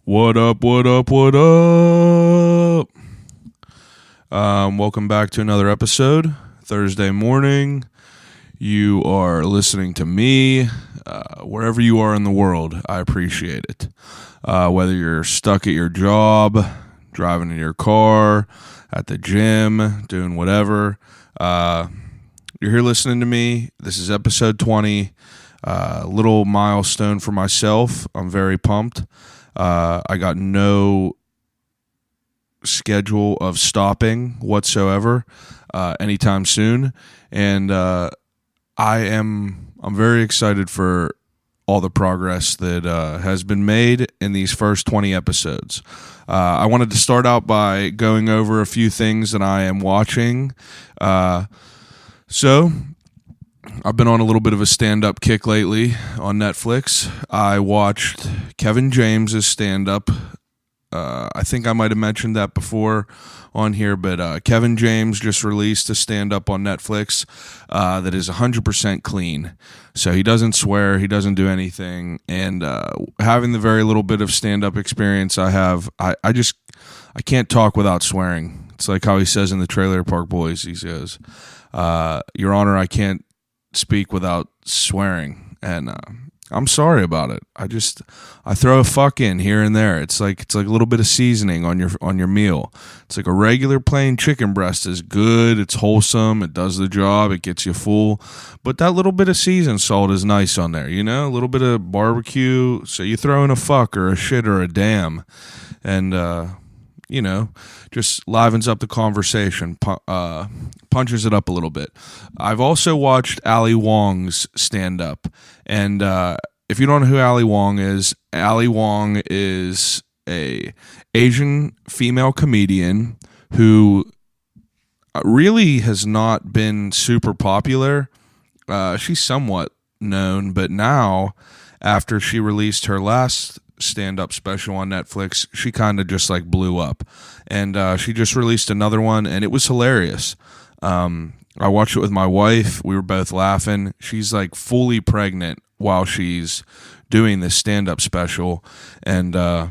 What up, what up, what up? Welcome back to another episode. Thursday morning. You are listening to me. Wherever you are in the world, I appreciate it. Whether you're stuck at your job, driving in your car, at the gym, doing whatever. You're here listening to me. This is episode 20. Little milestone for myself. I'm very pumped. I got no schedule of stopping whatsoever anytime soon, and I'm very excited for all the progress that has been made in these first 20 episodes. I wanted to start out by going over a few things that I am watching. So I've been on a little bit of a stand-up kick lately on Netflix. I watched Kevin James's stand-up. I think I might have mentioned that before on here, but Kevin James just released a stand-up on Netflix that is 100% clean. So he doesn't swear, he doesn't do anything, and having the very little bit of stand-up experience I have, I can't talk without swearing. It's like how he says in the Trailer Park Boys, he says, Your Honor, I can't speak without swearing, and I'm sorry about it. I throw a fuck in here and there. It's like a little bit of seasoning on your meal. It's like a regular plain chicken breast is good. It's wholesome. It does the job. It gets you full. But that little bit of seasoned salt is nice on there. You know, a little bit of barbecue. So you throw in a fuck or a shit or a damn, and just livens up the conversation, punches it up a little bit. I've also watched Ali Wong's stand-up, and if you don't know who Ali Wong is a Asian female comedian who really has not been super popular. She's somewhat known, but now, after she released her last stand-up special on Netflix, she kind of just like blew up, and she just released another one, and it was hilarious. I watched it with my wife. We were both laughing. She's like fully pregnant while she's doing this stand-up special, and I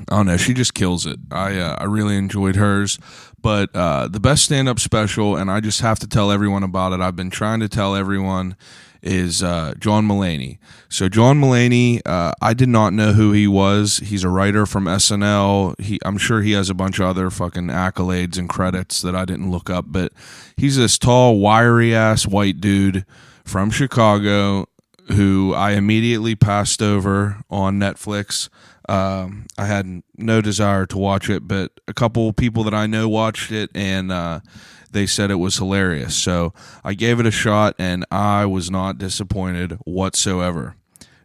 don't know, she just kills it. I really enjoyed hers, but the best stand-up special, and I just have to tell everyone about it, I've been trying to tell everyone, is John Mulaney. So John Mulaney, I did not know who he was. He's a writer from SNL. I'm sure he has a bunch of other fucking accolades and credits that I didn't look up, but he's this tall, wiry-ass white dude from Chicago who I immediately passed over on Netflix. I had no desire to watch it, but a couple people that I know watched it, and they said it was hilarious. So I gave it a shot, and I was not disappointed whatsoever.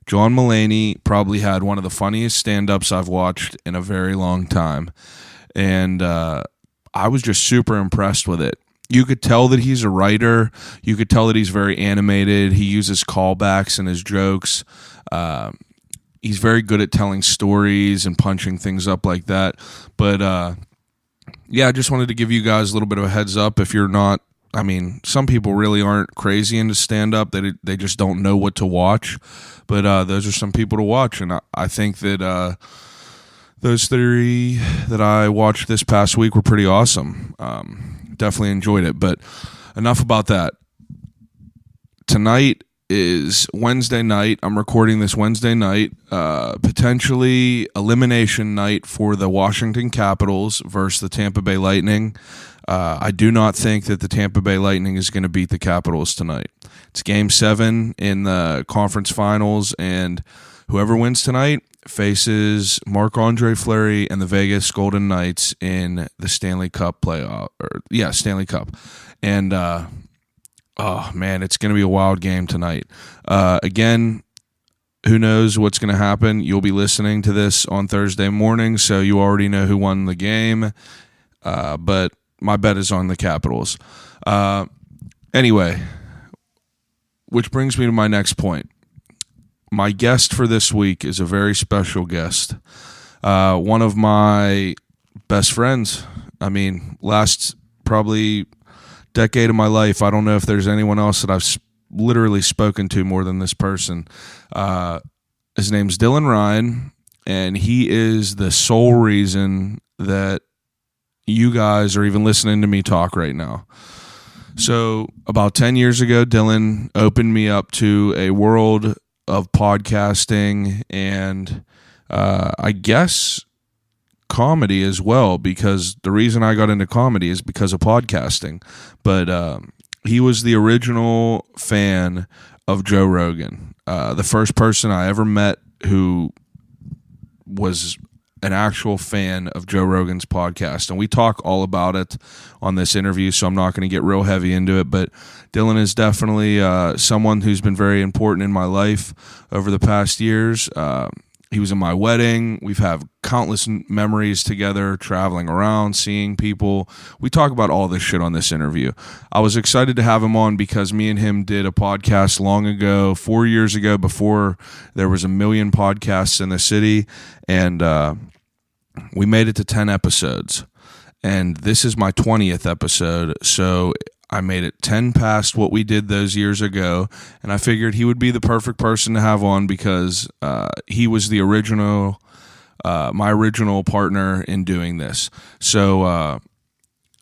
John Mulaney probably had one of the funniest stand-ups I've watched in a very long time, and I was just super impressed with it. You could tell that he's a writer. You could tell that he's very animated. He uses callbacks in his jokes. He's very good at telling stories and punching things up like that. But I just wanted to give you guys a little bit of a heads up. If you're not, some people really aren't crazy into stand-up. They just don't know what to watch. But those are some people to watch. And I think that those three that I watched this past week were pretty awesome. Definitely enjoyed it. But enough about that. Tonight is Wednesday night. I'm recording this Wednesday night, potentially elimination night for the Washington Capitals versus the Tampa Bay Lightning. I do not think that the Tampa Bay Lightning is going to beat the Capitals tonight. It's Game 7 in the conference finals, and whoever wins tonight faces Marc-Andre Fleury and the Vegas Golden Knights in the Stanley Cup playoff. Stanley Cup. And oh, man, it's going to be a wild game tonight. Again, who knows what's going to happen? You'll be listening to this on Thursday morning, so you already know who won the game. But my bet is on the Capitals. Anyway, which brings me to my next point. My guest for this week is a very special guest. One of my best friends. Last probably decade of my life, I don't know if there's anyone else that I've literally spoken to more than this person. His name's Dylan Ryan. and he is the sole reason that you guys are even listening to me talk right now. So about 10 years ago, Dylan opened me up to a world of podcasting and I guess comedy as well, because the reason I got into comedy is because of podcasting. But he was the original fan of Joe Rogan. The first person I ever met who was an actual fan of Joe Rogan's podcast. And we talk all about it on this interview, so I'm not going to get real heavy into it. But Dylan is definitely someone who's been very important in my life over the past years. He was in my wedding. We've had countless memories together, traveling around, seeing people. We talk about all this shit on this interview. I was excited to have him on because me and him did a podcast long ago, 4 years ago, before there was a million podcasts in the city. And we made it to 10 episodes. And this is my 20th episode. So I made it 10 past what we did those years ago, and I figured he would be the perfect person to have on because he was the original, my original partner in doing this. So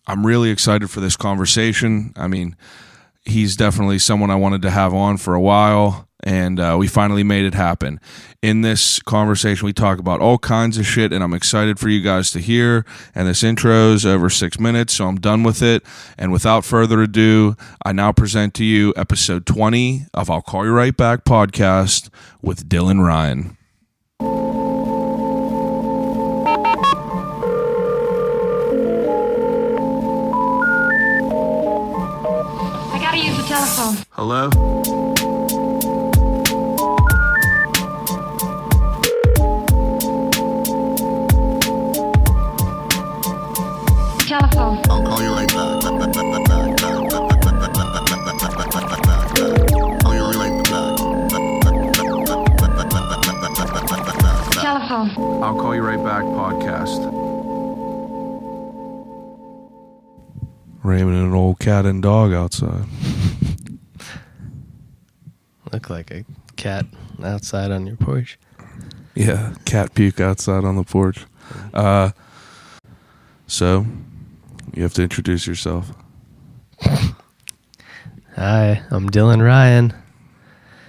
I'm really excited for this conversation. I mean, he's definitely someone I wanted to have on for a while, and we finally made it happen. In this conversation, we talk about all kinds of shit, and I'm excited for you guys to hear. And this intro's over 6 minutes, so I'm done with it. And without further ado, I now present to you episode 20 of I'll Call You Right Back podcast with Dylan Ryan. I gotta use the telephone. Hello? Telephone. I'll call you right back. Call you right back. Telephone. I'll Call You Right Back podcast. Raymond and an old cat and dog outside. Look like a cat outside on your porch. Yeah, cat puke outside on the porch. So, you have to introduce yourself. Hi, I'm Dylan Ryan,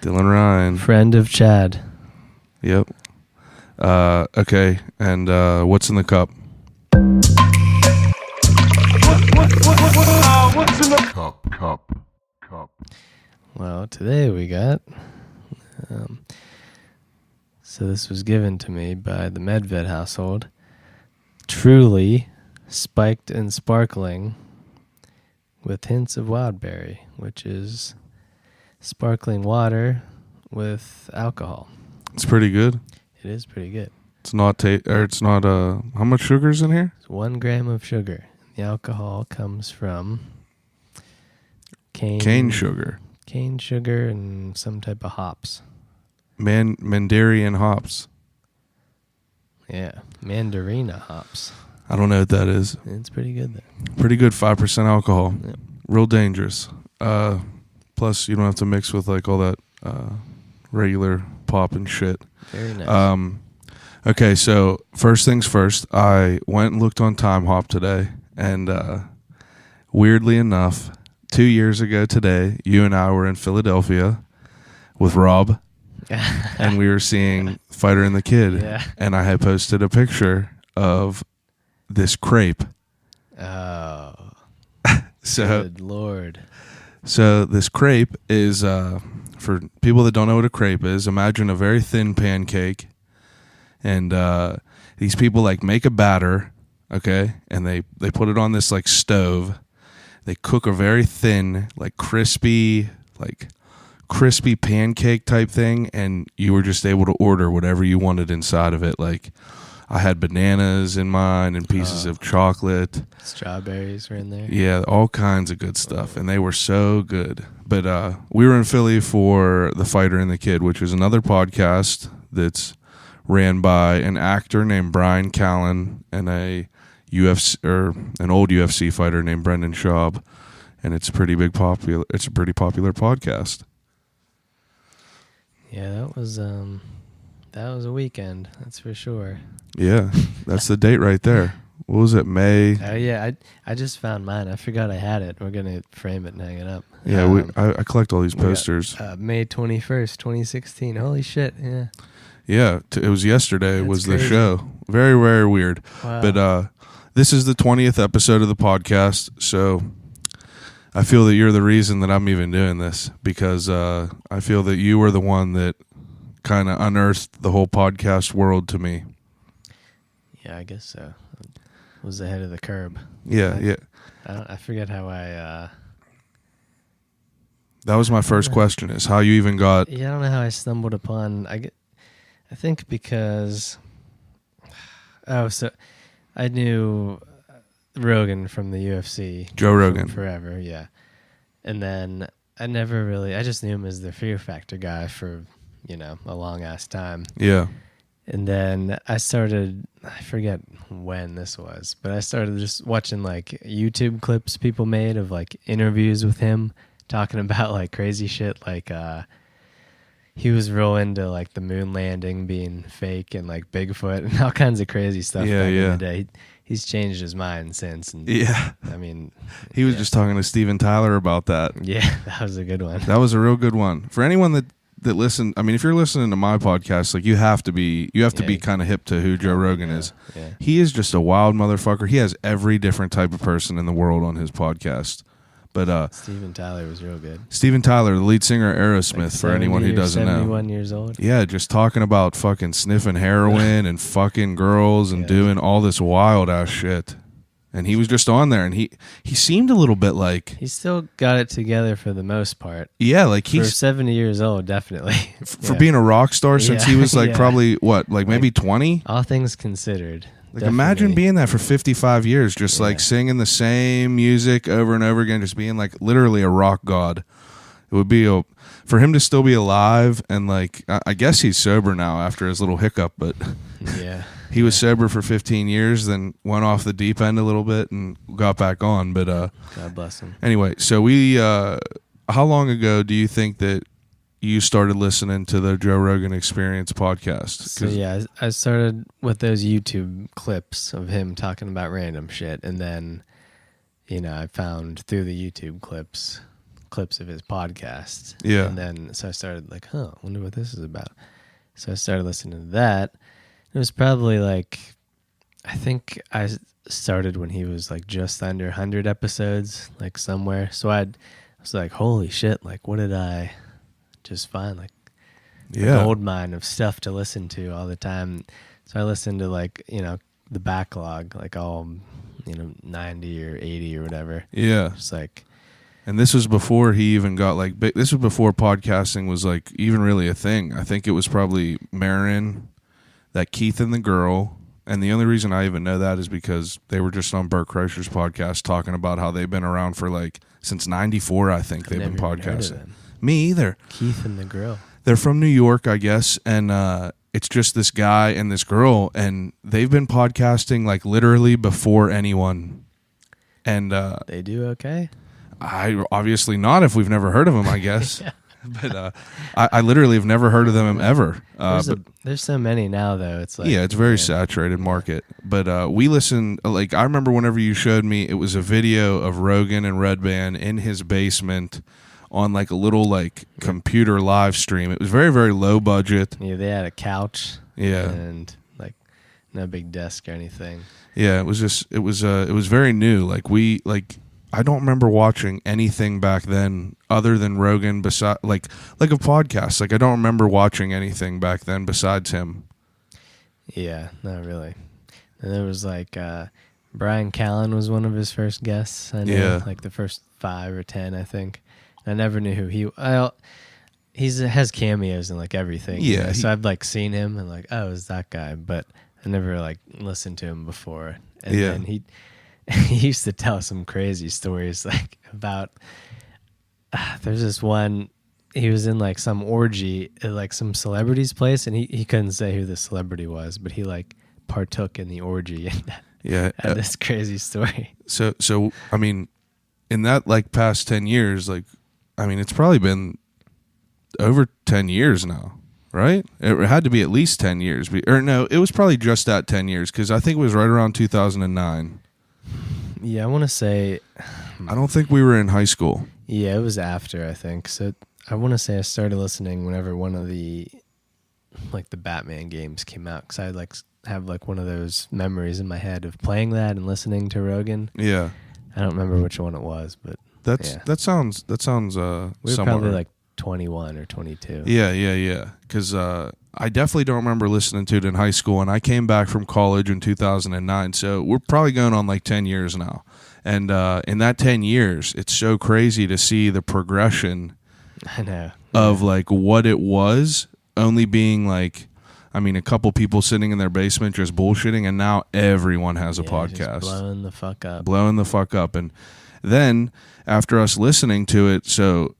Dylan Ryan. friend of Chad. Yep. Okay, and what's in the cup? What's in the cup? Well, today we got... so this was given to me by the Medved household. Truly spiked and sparkling with hints of wildberry, which is sparkling water with alcohol. It's pretty good. It is pretty good. It's not how much sugar's in here? It's 1 gram of sugar. The alcohol comes from Cane sugar. Cane sugar and some type of hops. Mandarin hops. Yeah, mandarina hops. I don't know what that is. It's pretty good though. Pretty good, 5% alcohol. Yep. Real dangerous. Plus, you don't have to mix with like all that regular pop and shit. Very nice. Okay, so first things first, I went and looked on Time Hop today, and weirdly enough, 2 years ago today, you and I were in Philadelphia with Rob, and we were seeing Fighter and the Kid, Yeah. and I had posted a picture of this crepe. Oh, So, good Lord. so this crepe is, for people that don't know what a crepe is, imagine a very thin pancake. And these people like make a batter, okay, and they put it on this like stove. They cook a very thin, like crispy pancake type thing, and you were just able to order whatever you wanted inside of it. Like I had bananas in mine and pieces of chocolate. Strawberries were in there. Yeah, all kinds of good stuff, and they were so good. But we were in Philly for The Fighter and the Kid, which is another podcast that's ran by an actor named Brian Callen and an old UFC fighter named Brendan Schaub, and it's a pretty popular podcast. Yeah, that was That was a weekend, that's for sure. Yeah, that's the date right there. What was it, May? Oh yeah, I just found mine. I forgot I had it. We're gonna frame it and hang it up. Yeah, I collect all these posters. May 21st, 2016. Holy shit! Yeah. Yeah, it was yesterday. That's was crazy. the show. Very, very weird. Wow. But this is the 20th episode of the podcast, so I feel that you're the reason that I'm even doing this, because I feel that you were the one that kind of unearthed the whole podcast world to me. Yeah, I guess so. Was ahead of the curb. Yeah. I forget how I. That was my first question: is how you even got? Yeah, I don't know how I stumbled upon. I think because. Oh, so I knew Rogan from the UFC. Joe Rogan. Forever, yeah. And then I just knew him as the Fear Factor guy for, a long ass time. Yeah. And then I forget when this was, but I started just watching like YouTube clips people made of like interviews with him talking about like crazy shit. Like he was real into like the moon landing being fake and like Bigfoot and all kinds of crazy stuff back in the day. He's changed his mind since. And, Yeah. I mean, he was just talking to Steven Tyler about that. Yeah, that was a good one. That was a real good one. For anyone that listen, I mean, if you're listening to my podcast, like you have to be kind of hip to who Joe Rogan is. Yeah. He is just a wild motherfucker. He has every different type of person in the world on his podcast. But Steven Tyler was real good. Steven Tyler, the lead singer of Aerosmith, Like for anyone who doesn't know. 71 years old. Yeah, just talking about fucking sniffing heroin and fucking girls and doing all this wild ass shit. And he was just on there, and he seemed a little bit like... He still got it together for the most part. Yeah, like he's... For 70 years old, definitely. For being a rock star since he was like Yeah. probably, what, like maybe 20? All things considered. Like imagine being that for 55 years, just like singing the same music over and over again, just being like literally a rock god. It would be for him to still be alive, and like I guess he's sober now after his little hiccup, but Yeah. he was sober for 15 years, then went off the deep end a little bit and got back on. But God bless him. anyway, so how long ago do you think that you started listening to the Joe Rogan Experience podcast? So yeah, I started with those YouTube clips of him talking about random shit, and then, I found through the YouTube clips of his podcast. Yeah. And then so I started like, I wonder what this is about. So I started listening to that. It was probably like, I think I started when he was like just under 100 episodes, like somewhere. So I was like, holy shit, like what did I just find? Like a gold mine of stuff to listen to all the time. So I listened to like, the backlog, like all, 90 or 80 or whatever. Yeah. Just like... And this was before he even got like big. This was before podcasting was like even really a thing. I think it was probably Marin, that Keith and the girl. And the only reason I even know that is because they were just on Burt Kreischer's podcast talking about how they've been around for like since '94. I think they've been never even heard of podcasting. them. Me either. Keith and the Grill. They're from New York, I guess, and it's just this guy and this girl, and they've been podcasting like literally before anyone. And They do okay? I obviously not if we've never heard of them, I guess. Yeah. But I literally have never heard of them ever. There's so many now, though. It's like yeah, it's a very saturated market. But we listen. Like I remember whenever you showed me, it was a video of Rogan and Red Band in his basement on like a little like computer live stream. It was very, very low budget. Yeah, they had a couch. Yeah. And like no big desk or anything. Yeah, it was very new. I don't remember watching anything back then other than Rogan beside like a podcast. Like I don't remember watching anything back then besides him. Yeah, not really. And there was like Brian Callen was one of his first guests. I know, Yeah. like the first 5 or 10, I think. I never knew who he has cameos in like everything. Yeah, so I've like seen him and like, oh, it's that guy, but I never like listened to him before. And Yeah. then he used to tell some crazy stories like about there's this one, he was in like some orgy at like some celebrity's place, and he couldn't say who the celebrity was, but he like partook in the orgy and Yeah. had this crazy story. So I mean, in that like past 10 years, like I mean, it's probably been over 10 years now. right? It had to be at least 10 years. Or no, it was probably just at 10 years because I think it was right around 2009. Yeah, I want to say. I don't think we were in high school. Yeah, it was after, I think. So I want to say I started listening whenever one of the Batman games came out, because I have one of those memories in my head of playing that and listening to Rogan. Yeah, I don't remember which one it was, but that sounds we were somewhere. probably 21 or 22. Yeah. Because I definitely don't remember listening to it in high school, and I came back from college in 2009. So we're probably going on 10 years now. And in that 10 years, it's so crazy to see the progression I know. of what it was, only being a couple people sitting in their basement just bullshitting, and now everyone has a podcast. Just blowing the fuck up. And then after us listening to it, so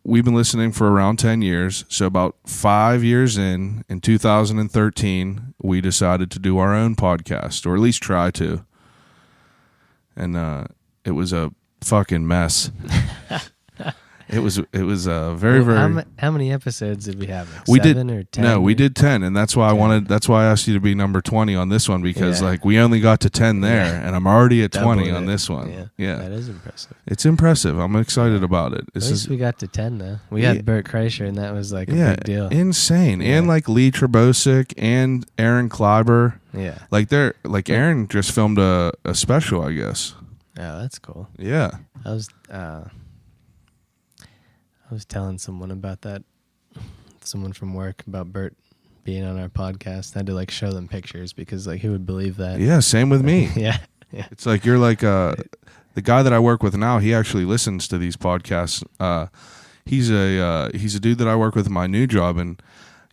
we've been listening for around 10 years. So about 5 years in 2013, we decided to do our own podcast, or at least try to. And it was a fucking mess. It was a very. How many episodes did we have? We 7 or 10? No, we did 10, and that's why I asked you to be number 20 on this one, because we only got to 10 there, and I'm already at 20 on this one. Yeah, that is impressive. It's impressive. I'm excited about it. At least we got to 10 though. We had Bert Kreischer, and that was a big deal. Insane. And Lee Trebosic and Aaron Kleiber. Yeah, Aaron just filmed a special, I guess. Oh, that's cool. Yeah, I was telling someone about that, someone from work, about Bert being on our podcast. I had to show them pictures, because who would believe that? Yeah, same with me. yeah. It's you're the guy that I work with now. He actually listens to these podcasts. He's a dude that I work with in my new job, and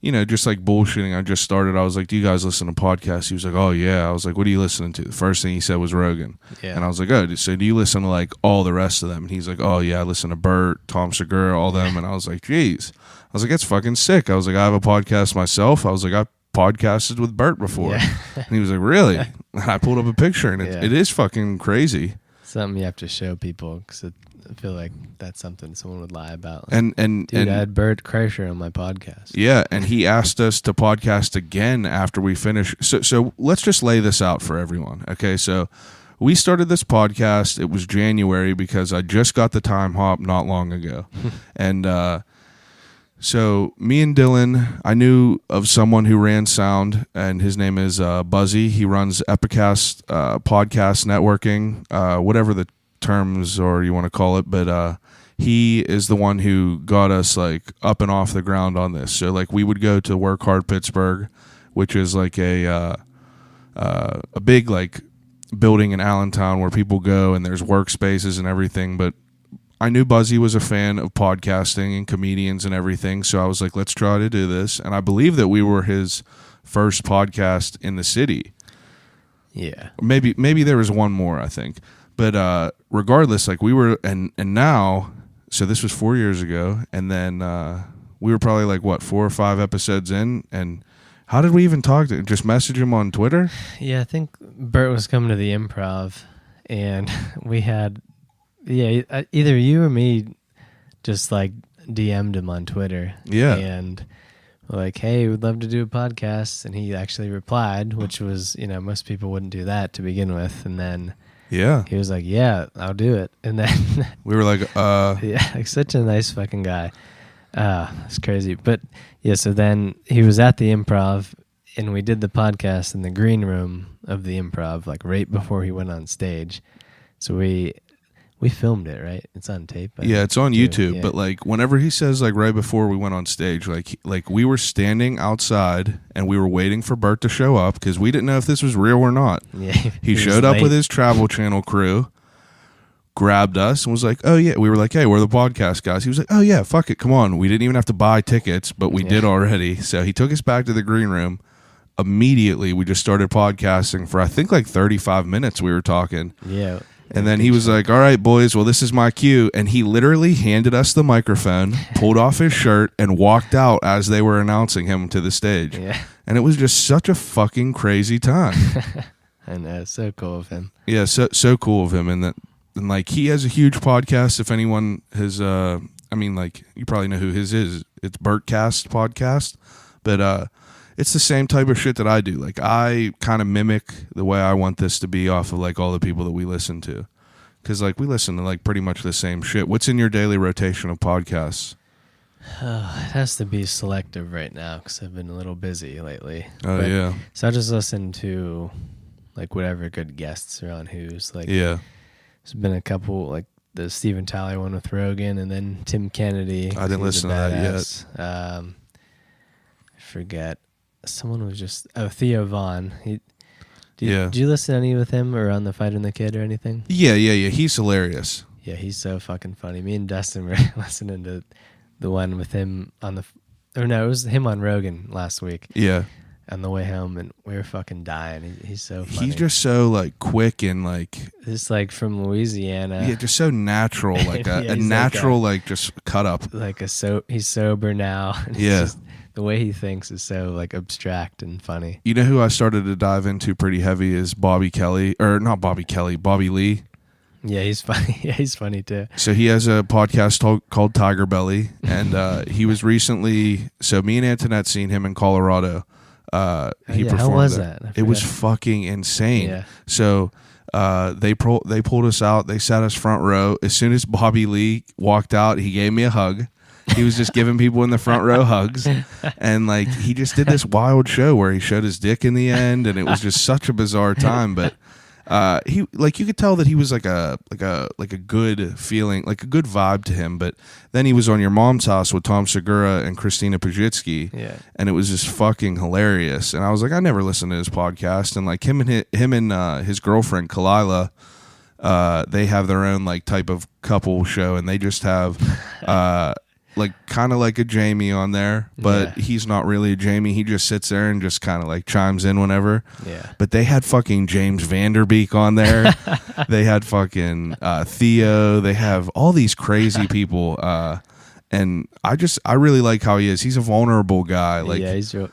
just bullshitting. I just started. I was like, "Do you guys listen to podcasts?" He was like, "Oh yeah." I was like, "What are you listening to?" The first thing he said was Rogan. Yeah. And I was like, "Oh, so do you listen to all the rest of them?" And he's like, "Oh yeah, I listen to Bert, Tom Segura, all them." And I was like, "Geez." I was like, "That's fucking sick." I was like, "I have a podcast myself." I was like, "I podcasted with Bert before." Yeah. And he was like, "Really?" And I pulled up a picture, and it is fucking crazy. Something you have to show people, because I feel like that's something someone would lie about. And I had Bert Kreischer on my podcast. Yeah, and he asked us to podcast again after we finish. So let's just lay this out for everyone. Okay, so we started this podcast. It was January, because I just got the time hop not long ago. And so me and Dylan, I knew of someone who ran sound, and his name is Buzzy. He runs Epicast podcast networking, whatever the terms or you want to call it, but he is the one who got us up and off the ground on this. So we would go to Work Hard Pittsburgh, which is a big building in Allentown where people go, and there's workspaces and everything. But I knew Buzzy was a fan of podcasting and comedians and everything, so I was like, let's try to do this. And I believe that we were his first podcast in the city. Yeah, Maybe there was one more, I think. But regardless, we were, and now, so this was 4 years ago, and then we were probably 4 or 5 episodes in, and how did we even talk to him? Just message him on Twitter? Yeah, I think Bert was coming to the Improv, and we had, either you or me just DM'd him on Twitter. Yeah. And we're hey, we'd love to do a podcast, and he actually replied, which was, most people wouldn't do that to begin with, and then... Yeah. He was like, "Yeah, I'll do it." And then we were like, yeah, such a nice fucking guy. It's crazy. But yeah, so then he was at the Improv, and we did the podcast in the green room of the Improv, right before he went on stage. So we filmed it, right? It's on tape. Yeah, it's on YouTube. Yeah. But whenever he says right before we went on stage, we were standing outside and we were waiting for Bert to show up, because we didn't know if this was real or not. Yeah, he showed up with his Travel Channel crew, grabbed us, and was like, "Oh yeah." We were like, "Hey, we're the podcast guys." He was like, "Oh yeah, fuck it, come on." We didn't even have to buy tickets, but we did already. So he took us back to the green room. Immediately, we just started podcasting for I think 35 minutes. We were talking. Yeah. And then he was like, "All right, boys, well, this is my cue." And he literally handed us the microphone, pulled off his shirt, and walked out as they were announcing him to the stage. Yeah. And it was just such a fucking crazy time. I know, so cool of him. Yeah, so cool of him. And he has a huge podcast. If anyone has, you probably know who his is. It's Bertcast Podcast. But it's the same type of shit that I do. Like, I kind of mimic the way I want this to be off of like all the people that we listen to, because like we listen to like pretty much the same shit. What's in your daily rotation of podcasts? It has to be selective right now because I've been a little busy lately. Oh, yeah. So I just listen to like whatever good guests are on Who's. Like, Yeah. there's been a couple, like the Steven Tyler one with Rogan, and then Tim Kennedy. I didn't listen to that yet. I forget. Someone was just Theo Vaughn. Did you listen to any with him or on The Fighter and the Kid or anything? Yeah. He's hilarious. Yeah, he's so fucking funny. Me and Dustin were listening to the one with him it was him on Rogan last week. Yeah. On the way home, and we were fucking dying. He's so funny. He's just so like quick and like just like from Louisiana. yeah, just so natural, like Yeah, a he's natural like just cut up. Like he's sober now. And Yeah. the way he thinks is so like abstract and funny. You know who I started to dive into pretty heavy is Bobby Lee. Yeah, he's funny. Yeah, he's funny too. So he has a podcast called Tiger Belly, and he was recently. So me and Antoinette seen him in Colorado. He performed. How was there. that? It was fucking insane. Yeah. So they pulled us out. They sat us front row. As soon as Bobby Lee walked out, he gave me a hug. He was just giving people in the front row hugs, and like he just did this wild show where he showed his dick in the end, and it was just such a bizarre time. But he like you could tell that he was like a good feeling, like a good vibe to him. But then he was on Your Mom's House with Tom Segura and Christina Pajitsky, and it was just fucking hilarious. And I was like, I never listened to his podcast, and like him and his girlfriend Kalila, they have their own like type of couple show, and they just have like kind of like a Jamie on there, but he's not really a Jamie. He just sits there and just kind of like chimes in whenever. Yeah. But they had fucking James Vanderbeek on there. They had fucking Theo. They have all these crazy people. And I really like how he is. He's a vulnerable guy. Like, yeah, he's real.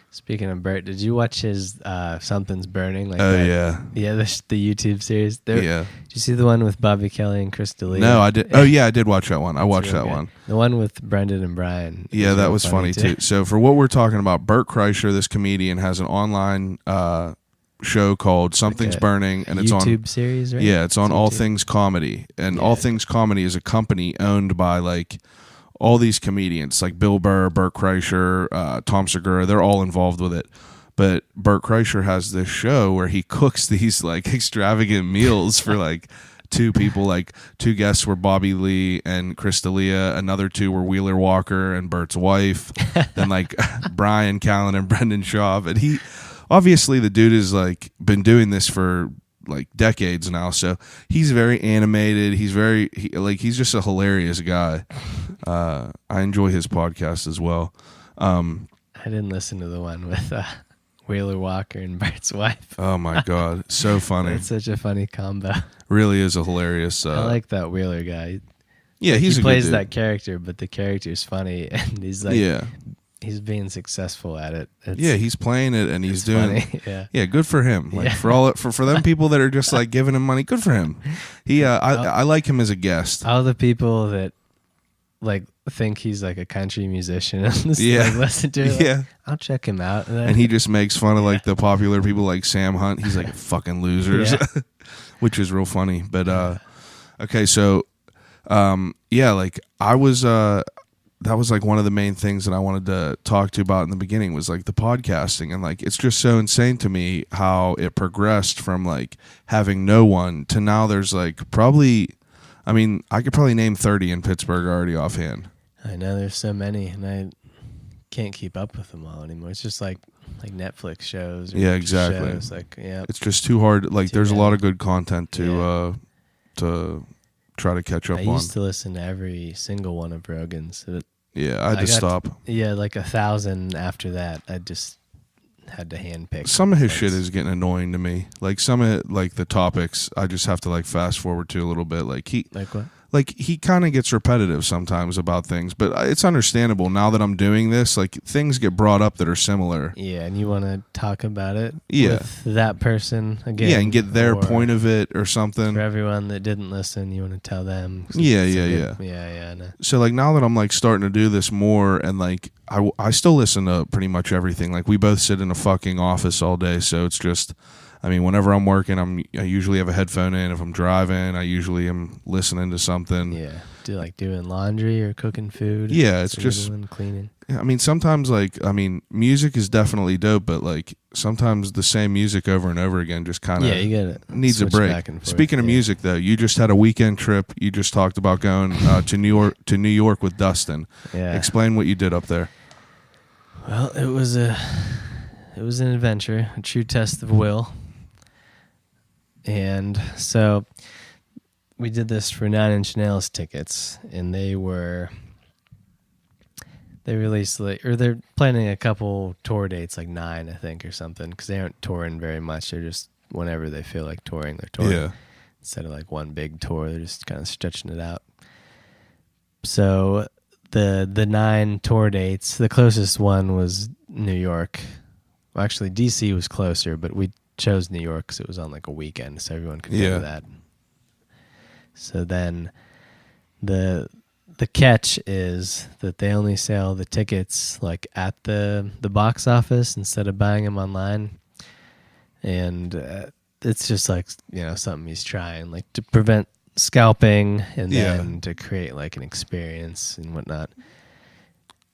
Speaking of Bert, did you watch his Something's Burning? Like yeah. Yeah, the YouTube series. Yeah. Did you see the one with Bobby Kelly and Chris D'Elia? No, I did. Oh, yeah, I did watch that one. I watched that one. The one with Brendan and Brian. Yeah, that was funny too. So for what we're talking about, Bert Kreischer, this comedian, has an online show called Something's Burning, and it's on YouTube series, right? Yeah, it's on All YouTube. Things Comedy, and All Things Comedy is a company owned by like all these comedians, like Bill Burr, Bert Kreischer, Tom Segura. They're all involved with it. But Bert Kreischer has this show where he cooks these like extravagant meals for like two people. Like two guests were Bobby Lee and Chris D'Elia. Another two were Wheeler Walker and Bert's wife. Then like Brian Callen and Brendan Schaub. And he obviously the dude has like been doing this for like decades now, so he's very animated. He's he's just a hilarious guy. I enjoy his podcast as well. I didn't listen to the one with Wheeler Walker and Bert's wife. Oh my god, so funny! It's such a funny combo. Really is a hilarious. I like that Wheeler guy. Yeah, he a plays good dude. that character, but the character's funny, and he's like, he's being successful at it. He's playing it, and he's doing. Funny. Yeah, good for him. Like for them people that are just like giving him money, good for him. I like him as a guest. All the people that like think he's like a country musician and just, like, listen to it. Yeah, I'll check him out. And he just makes fun of like the popular people like Sam Hunt. He's like fucking losers, which is real funny. But okay, so like I was that was like one of the main things that I wanted to talk to you about in the beginning was like the podcasting, and like it's just so insane to me how it progressed from like having no one to now there's like probably, I mean, I could probably name 30 in Pittsburgh already offhand. I know there's so many, and I can't keep up with them all anymore. It's just like Netflix shows. Or Exactly. Shows. Like, it's just too hard. Like, there's many. a lot of good content to try to catch up on. I used to listen to every single one of Rogan's. Yeah, I had to stop. Like 1,000 after that. I just had to handpick. Some of his shit is getting annoying to me. Like some of it, like the topics, I just have to like fast forward to a little bit. Like Like what? like he kind of gets repetitive sometimes about things, but it's understandable now that I'm doing this. Like things get brought up that are similar. Yeah, and you want to talk about it Yeah. with that person again. Yeah, and get their or point of it or something. For everyone that didn't listen, you want to tell them. Yeah. Yeah, I know. So like now that I'm like starting to do this more, and like I still listen to pretty much everything. Like we both sit in a fucking office all day, so it's just, I mean, whenever I'm working, I usually have a headphone in. If I'm driving, I usually am listening to something. Yeah, doing laundry or cooking food. Yeah, it's just cleaning. I mean, sometimes music is definitely dope, but like sometimes the same music over and over again just kind of you gotta needs a switch break. back and forth. Speaking of music, though, you just had a weekend trip. You just talked about going to New York with Dustin. Yeah. Explain what you did up there. Well, it was an adventure, a true test of will. And so we did this for 9 Inch Nails tickets, and they released they're planning a couple tour dates, like 9, I think, or something, because they aren't touring very much. They're just whenever they feel like touring, they're touring. Yeah. Instead of like one big tour, they're just kind of stretching it out. So the 9 tour dates, the closest one was New York. Well, actually, DC was closer, but we chose New York because it was on like a weekend, so everyone could go to that. So then the catch is that they only sell the tickets like at the box office instead of buying them online, and it's just like, you know, something he's trying like to prevent scalping and then to create like an experience and whatnot.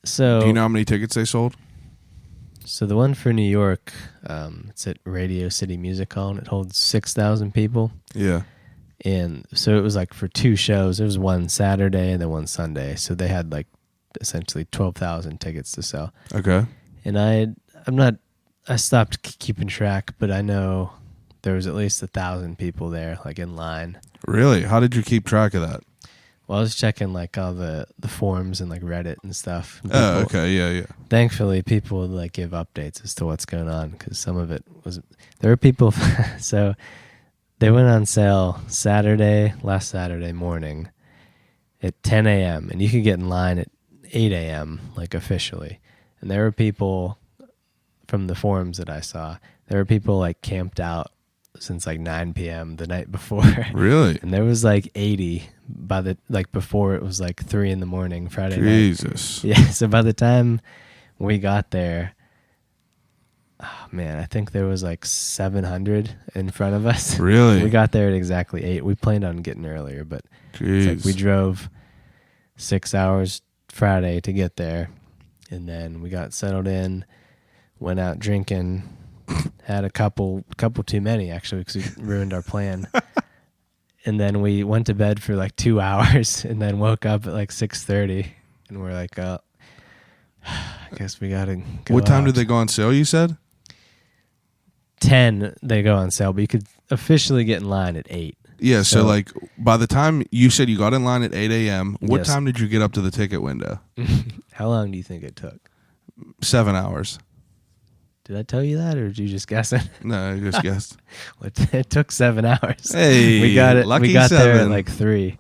So do you know how many tickets they sold? So the one for New York, it's at Radio City Music Hall, and it holds 6,000 people. Yeah. And so it was like for 2 shows. There was one Saturday and then one Sunday. So they had like essentially 12,000 tickets to sell. Okay. And I stopped keeping track, but I know there was at least 1,000 people there, like in line. Really? How did you keep track of that? Well, I was checking like all the forums and like Reddit and stuff. Oh, okay. Yeah. Thankfully, people would like give updates as to what's going on, because some of it was, there were people, so they went on sale last Saturday morning at 10 a.m. and you could get in line at 8 a.m. like officially. And there were people from the forums that I saw, there were people like camped out since like 9 p.m. the night before. Really? And there was like 80 by the, like before it was like 3 in the morning Friday night. Jesus. Yeah, so by the time we got there, oh man, I think there was like 700 in front of us. Really? We got there at exactly 8. We planned on getting earlier, but it's like we drove 6 hours Friday to get there, and then we got settled in, went out drinking, had a couple too many actually because we ruined our plan. And then we went to bed for like 2 hours and then woke up at like 6:30 and we're like, oh, I guess we gotta go. What time out. did they go on sale, you said? 10 they go on sale, but you could officially get in line at 8. Yeah, so like by the time you said you got in line at 8 a.m., what time did you get up to the ticket window? How long do you think it took? 7 hours. Did I tell you that, or did you just guess it? No, I just guessed. It took 7 hours. Hey, we got it. lucky We got 7. there at like 3.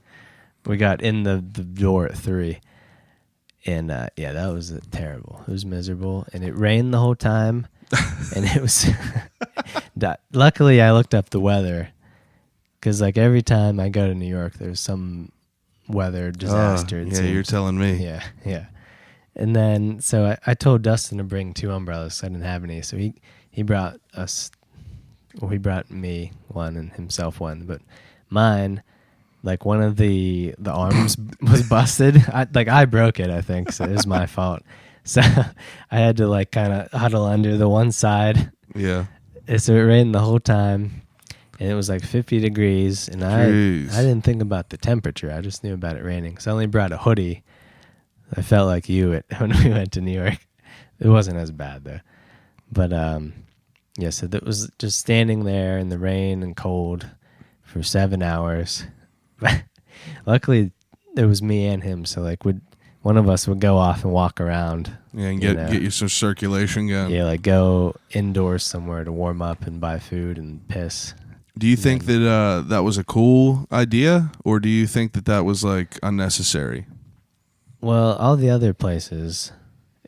We got in the door at 3, and yeah, that was terrible. It was miserable, and it rained the whole time, and it was. Luckily, I looked up the weather, because like every time I go to New York, there's some weather disaster. Yeah, you're telling me. Yeah. And then, so I told Dustin to bring 2 umbrellas, so I didn't have any. So he brought us, well, he brought me one and himself one. But mine, like one of the arms was busted. I broke it, I think, so it was my fault. So I had to like kind of huddle under the one side. Yeah. And so it rained the whole time. And it was like 50 degrees. And I didn't think about the temperature. I just knew about it raining. So I only brought a hoodie. I felt like you when we went to New York. It wasn't as bad though. But yeah, so that was just standing there in the rain and cold for 7 hours. But luckily it was me and him, so like one of us would go off and walk around. Yeah, and get you some circulation going. Yeah, like go indoors somewhere to warm up and buy food and piss. Do you think that that was a cool idea, or do you think that that was like unnecessary? Well, all the other places,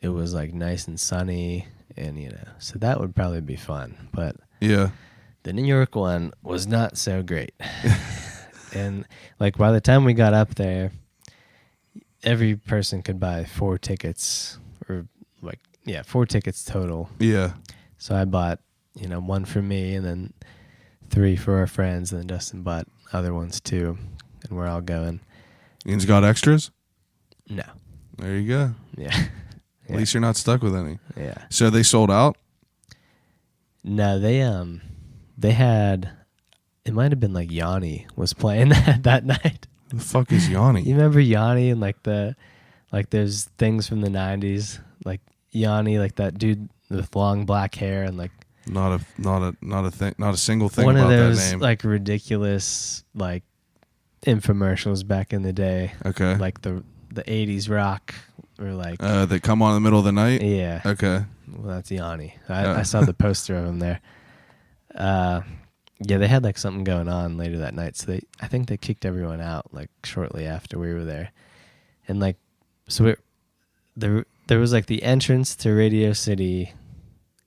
it was like nice and sunny, and so that would probably be fun. But Yeah. the New York one was not so great. And like by the time we got up there, every person could buy 4 tickets, or 4 tickets total. Yeah. So I bought, 1 for me, and then 3 for our friends, and then Dustin bought other ones too, and we're all going. Ian's got extras? No. There you go. Yeah. At least you're not stuck with any. Yeah. So they sold out? No, they had, it might have been like Yanni was playing that night. The fuck is Yanni? You remember Yanni and like those things from the 90s, like Yanni, like that dude with long black hair and like Not a single thing one about of those that name. like ridiculous like infomercials back in the day. Okay. Like the 80s rock or like That come on in the middle of the night? yeah. Okay. Well, that's Yanni. I saw the poster of him there. Yeah, they had like something going on later that night, so I think they kicked everyone out like shortly after we were there, and like so there was like the entrance to Radio City,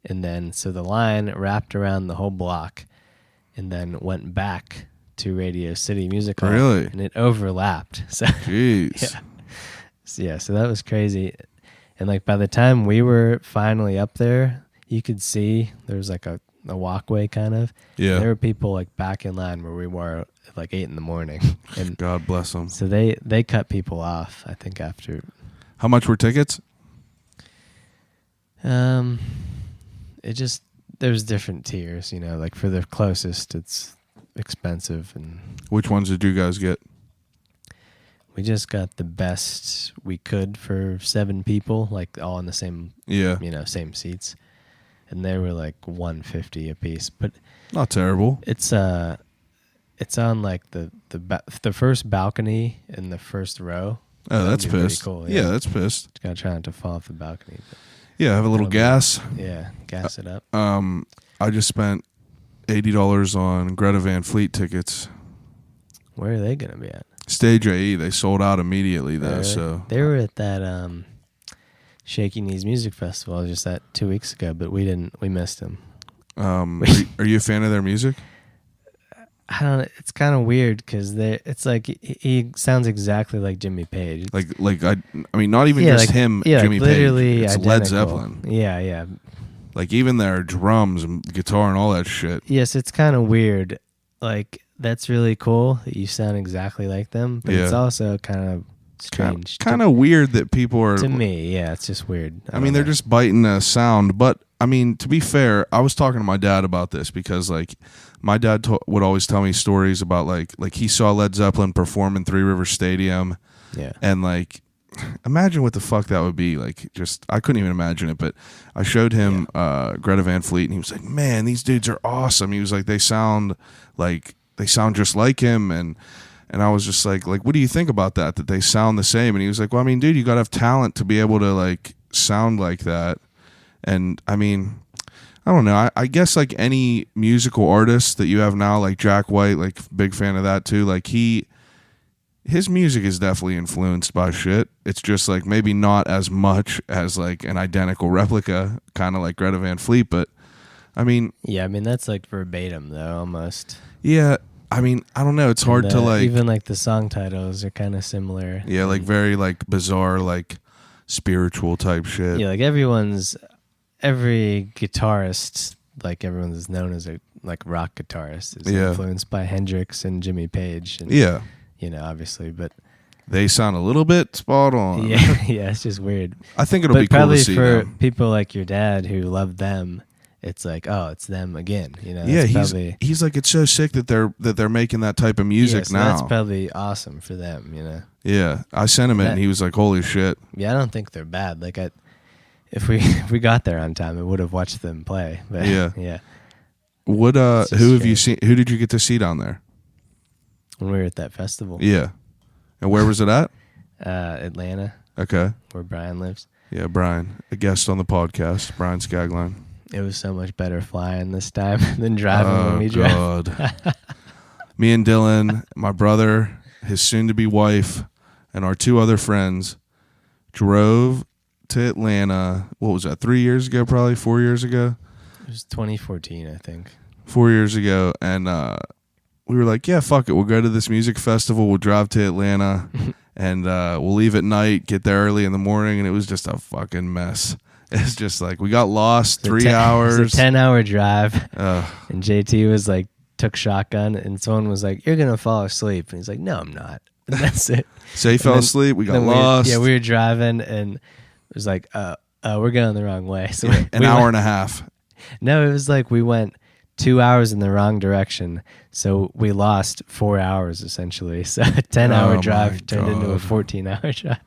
and then so the line wrapped around the whole block, and then went back to Radio City Music Hall. Really? And it overlapped. So Jeez. so that was crazy. And like by the time we were finally up there, you could see there was like a walkway kind of. Yeah. There were people like back in line where we were at like 8 a.m. And God bless them. so they cut people off, I think, after. How much were tickets? It just, there's different tiers, like for the closest it's expensive, and Which ones did you guys get? we just got the best we could for 7 people, like all in the same, Yeah. same seats. And they were like $150 a piece, but Not terrible. it's on like the first balcony in the first row. Oh, that's That'd be pretty pissed. cool, yeah. yeah. That's pissed. Just gotta try not to fall off the balcony. But Yeah, have a little gas. yeah, gas it up. I just spent $80 on Greta Van Fleet tickets. Where are they gonna be at? Stage AE, they sold out immediately though. Really? So They were at that Shaky Knees Music Festival just that 2 weeks ago, but we missed them. are you a fan of their music? I don't know. It's kind of weird because it's like he sounds exactly like Jimmy Page. I mean, not even just him, Jimmy like literally Page. It's identical. Led Zeppelin. Yeah. Like even their drums and guitar and all that shit. Yes, it's kind of weird. Like that's really cool that you sound exactly like them, but it's Yeah. also kind of strange. Kind of weird that people are. To me, yeah, it's just weird. I mean, they're just biting a sound. But I mean, to be fair, I was talking to my dad about this because, like, my dad would always tell me stories about like he saw Led Zeppelin perform in Three Rivers Stadium, yeah, and like, imagine what the fuck that would be like. Just I couldn't even imagine it. But I showed him Greta Van Fleet, and he was like, "Man, these dudes are awesome." He was like, "They sound just like him," and I was just like, what do you think about that they sound the same? And he was like, well, I mean, dude, you got to have talent to be able to like sound like that. And I mean, I don't know. I guess like any musical artist that you have now, like Jack White, like big fan of that too. Like his music is definitely influenced by shit. It's just like maybe not as much as like an identical replica, kind of like Greta Van Fleet. But I mean, yeah. I mean, that's like verbatim though, almost. Yeah. I mean, I don't know. It's hard to like even like the song titles are kind of similar. Yeah, like very like bizarre, like spiritual type shit. Yeah, like every guitarist, like everyone is known as a like rock guitarist, is influenced by Hendrix and Jimmy Page. And, yeah, obviously, but they sound a little bit spot on. Yeah, it's just weird. I think it'll but be cool probably to see for them. people like your dad who love them. It's like, oh, it's them again. Yeah, he's like, it's so sick that they're making that type of music so now. That's probably awesome for them. Yeah, I sent him it, and he was like, "Holy shit!" Yeah, I don't think they're bad. Like, if we got there on time, I would have watched them play. But, yeah. What who have you seen? Who did you get to see down there? When we were at that festival. Yeah, and where was it at? Atlanta. Okay, where Brian lives. Yeah, Brian, a guest on the podcast, Brian Skagline. It was so much better flying this time than driving when we drove. God. Me and Dylan, my brother, his soon-to-be wife, and our 2 other friends drove to Atlanta. What was that? 3 years ago, probably 4 years ago. It was 2014, I think. 4 years ago, and we were like, yeah, fuck it. We'll go to this music festival. We'll drive to Atlanta, and we'll leave at night, get there early in the morning, and it was just a fucking mess. It's just like we got lost 3 hours. It was a 10-hour drive, and JT was like, took shotgun, and someone was like, "You're gonna fall asleep," and he's like, "No, I'm not." And that's it. So he fell asleep. We got lost. We were driving, and it was like, we're going the wrong way. So an hour and a half. No, it was like we went 2 hours in the wrong direction, so we lost 4 hours essentially. So a 10-hour drive turned into a 14-hour drive.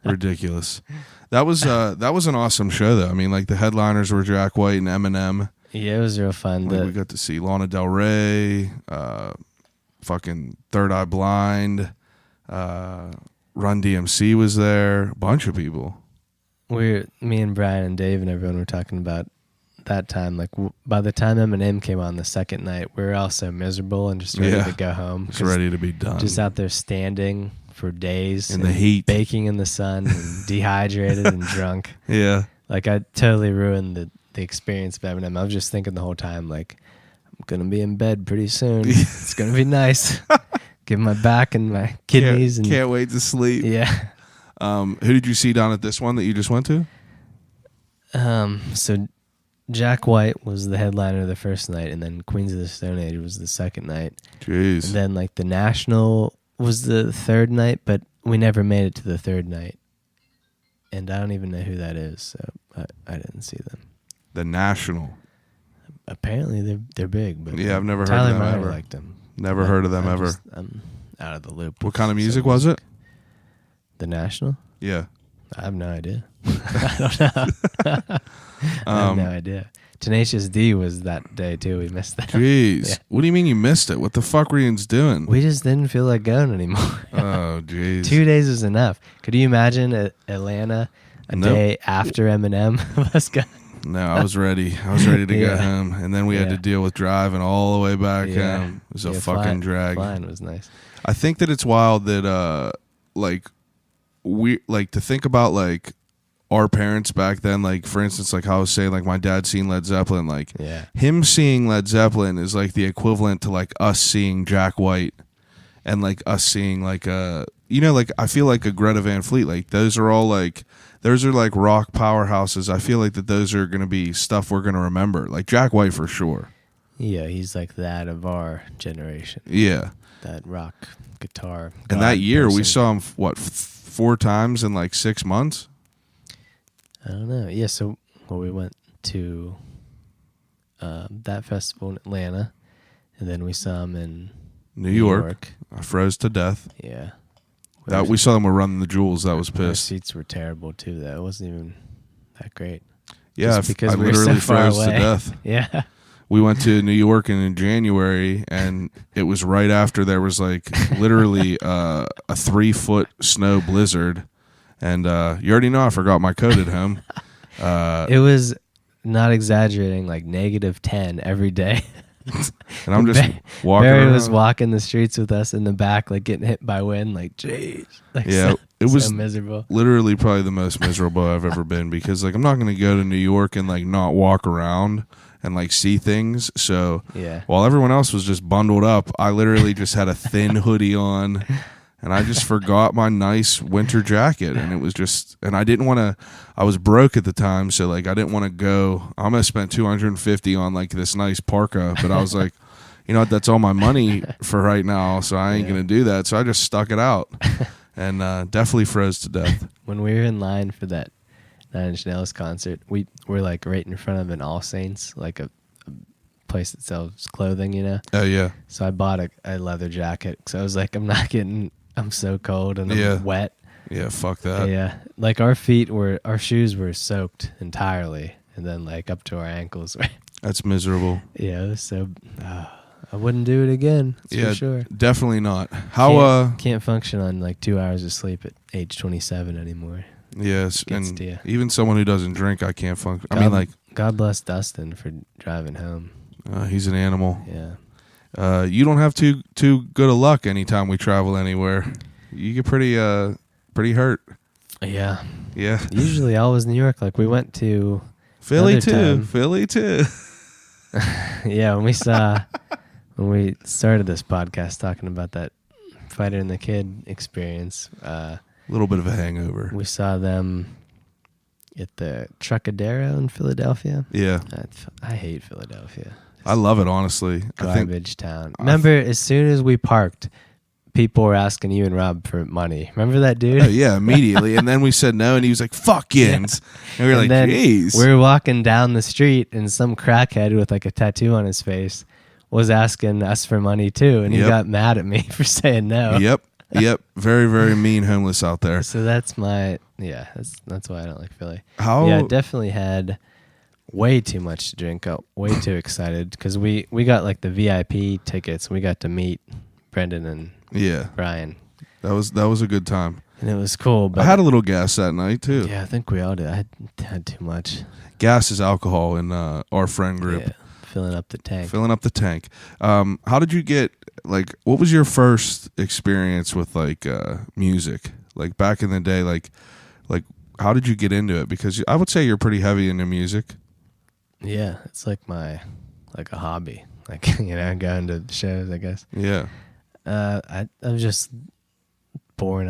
Ridiculous. That was an awesome show though. I mean, like the headliners were Jack White and Eminem. Yeah, it was real fun. We got to see Lana Del Rey, fucking Third Eye Blind, Run DMC was there, a bunch of people. Me and Brian and Dave and everyone were talking about that time. Like by the time Eminem came on the second night, we were all so miserable and just ready to go home. Just ready to be done. Just out there standing for days in the heat, baking in the sun, and dehydrated and drunk. Yeah, like I totally ruined the experience of Eminem. I was just thinking the whole time, like, I'm gonna be in bed pretty soon. It's gonna be nice. Give my back and my kidneys. Can't wait to sleep. Yeah. Who did you see down at this one that you just went to? So Jack White was the headliner the first night, and then Queens of the Stone Age was the second night. Jeez. And then like the National was the third night, but we never made it to the third night. And I don't even know who that is, so I didn't see them. The National. Apparently they're big, but yeah, I've never heard Tyler of them Meyer ever. liked them. Never heard of them ever. I'm out of the loop. What kind of music was it? The National? Yeah. I have no idea. I don't know. I have no idea. Tenacious D was that day too. We missed that. Jeez. Yeah. What do you mean you missed it? What the fuck were you doing? We just didn't feel like going anymore. Oh, jeez. 2 days was enough. Could you imagine Atlanta a day after Eminem of us going? No, I was ready. I was ready to go home. And then we had to deal with driving all the way back home. It was a fucking drag. Flying was nice. I think that it's wild that, to think about, like, our parents back then, like, for instance, like how I was saying, like, my dad seeing Led Zeppelin, like, him seeing Led Zeppelin is, like, the equivalent to, like, us seeing Jack White and, like, us seeing, like, like, I feel like a Greta Van Fleet. Like, those are all, like, those are, like, rock powerhouses. I feel like that those are going to be stuff we're going to remember. Like, Jack White for sure. Yeah, he's, like, that of our generation. Yeah. That rock guitar. And that year, person. we saw him, 4 times in, like, 6 months? I don't know. Yeah, so we went to that festival in Atlanta, and then we saw him in New York. I froze to death. Yeah. We saw them with Run the Jewels. That was Our pissed. seats were terrible, too. That wasn't even that great. Yeah, Just because I we were literally so far froze away. to death. Yeah. We went to New York in January, and it was right after there was, like, literally a 3-foot snow blizzard. And you already know I forgot my coat at home. It was, not exaggerating, like -10 every day. And I'm just walking Barry around. was walking the streets with us in the back, like getting hit by wind, like, jeez. Like, yeah, it was so miserable. Literally probably the most miserable I've ever been, because, like, I'm not going to go to New York and, like, not walk around and, like, see things. So while everyone else was just bundled up, I literally just had a thin hoodie on. And I just forgot my nice winter jacket, and it was just, and I didn't want to, I was broke at the time, so, like, I didn't want to go. I'm going to spend $250 on, like, this nice parka, but I was like, you know what, that's all my money for right now, so I ain't going to do that. So I just stuck it out, and definitely froze to death. When we were in line for that 9 Inch Nails concert, we were, like, right in front of an All Saints, like a place that sells clothing, you know? Oh, yeah. So I bought a leather jacket, because I was like, I'm so cold and I'm wet. Yeah, fuck that. Yeah, like our shoes were soaked entirely, and then, like, up to our ankles. That's miserable. Yeah, it was so I wouldn't do it again. That's for sure. Definitely not. How can't function on, like, 2 hours of sleep at age 27 anymore. Yes, Gets and to you. even someone who doesn't drink, I can't function. I mean, like, God bless Dustin for driving home. He's an animal. Yeah. You don't have too good of luck anytime we travel anywhere. You get pretty hurt. Yeah. Yeah. Usually always New York. Like we went to Philly another too. time. Philly too. Yeah, when we started this podcast talking about that Fighter and the Kid experience, A little bit of a hangover. we saw them at the Trucadero in Philadelphia. Yeah. I hate Philadelphia. I love it, honestly. Garbage town. Remember, as soon as we parked, people were asking you and Rob for money. Remember that dude? Oh, yeah, immediately. And then we said no, and he was like, fuck yins. And we were like, then jeez. we were walking down the street, and some crackhead with like a tattoo on his face was asking us for money too, and he Yep. got mad at me for saying no. Yep. Very, very mean homeless out there. So that's why I don't like Philly. How? Yeah, definitely had way too much to drink. Got way too excited because we got like the VIP tickets. We got to meet Brendan and Yeah. Brian, That was a good time. and it was cool. But I had a little gas that night too. yeah, I think we all did. I had too much. Gas is alcohol in our friend group. Yeah, filling up the tank. Filling up the tank. How did you get, like, what was your first experience with, like, music? Like, back in the day, like, how did you get into it? Because I would say you're pretty heavy into music. Yeah, it's like a hobby. Like, going to shows, I guess. Yeah. I was just born,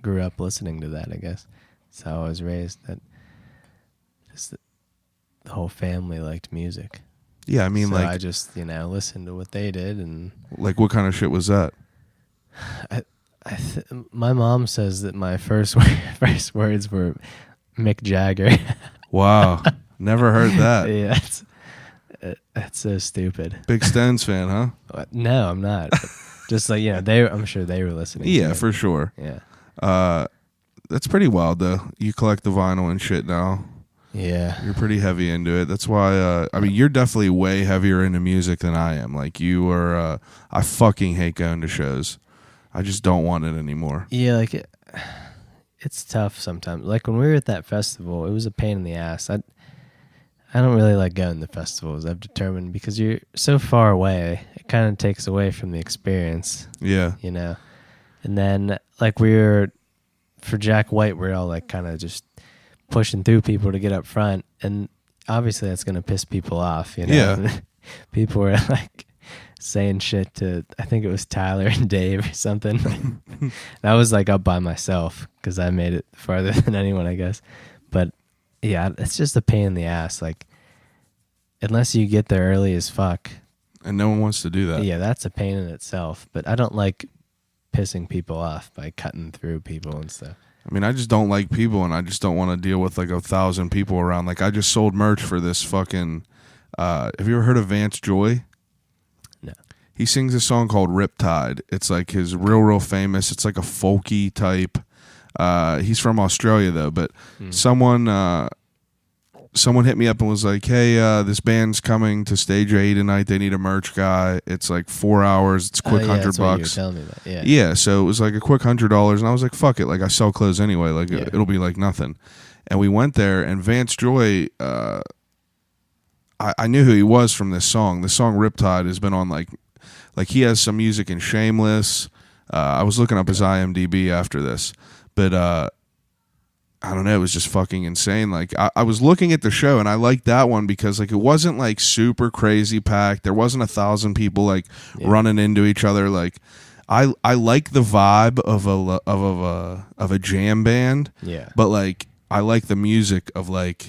grew up listening to that, I guess. That's how I was raised. That just the whole family liked music. Yeah, I mean, so like, I just, listened to what they did. And like, what kind of shit was that? my mom says that my first words were Mick Jagger. Wow. Never heard that. Yeah, that's so stupid. Big Stones fan, huh? No, I'm not. But just like, I'm sure they were listening. to Yeah, it. for sure. Yeah. That's pretty wild, though. You collect the vinyl and shit now. Yeah. You're pretty heavy into it. That's why, you're definitely way heavier into music than I am. Like, you are, I fucking hate going to shows. I just don't want it anymore. Yeah, like it's tough sometimes. Like when we were at that festival, it was a pain in the ass. I don't really like going to festivals, I've determined, because you're so far away. It kind of takes away from the experience, Yeah. And then, like, for Jack White, we're all like kind of just pushing through people to get up front, and obviously that's going to piss people off, Yeah. People were like saying shit to, I think it was Tyler and Dave or something. And I was like up by myself because I made it farther than anyone, I guess. But yeah, it's just a pain in the ass. Like, unless you get there early as fuck. And no one wants to do that. Yeah, that's a pain in itself. But I don't like pissing people off by cutting through people and stuff. I mean, I just don't like people, and I just don't want to deal with like 1,000 people around. Like, I just sold merch for this fucking. Have you ever heard of Vance Joy? No. He sings a song called Riptide. It's like his real famous. It's like a folky type. He's from Australia though, but someone hit me up and was like, "Hey, this band's coming to Stage A tonight. They need a merch guy. It's like 4 hours. It's quick $100 that's what you were bucks." telling me that. Yeah. Yeah, so it was like a quick $100, and I was like, "Fuck it!" Like, I sell clothes anyway. Like, Yeah. it'll be like nothing. And we went there, and Vance Joy, I knew who he was from this song. The song Riptide has been on like he has some music in Shameless. I was looking up his IMDb after this, but I don't know, it was just fucking insane. Like, I was looking at the show, and I liked that one because like it wasn't like super crazy packed. There wasn't 1,000 people like running into each other. Like, I like the vibe of a jam band. Yeah. But like, I like the music of like,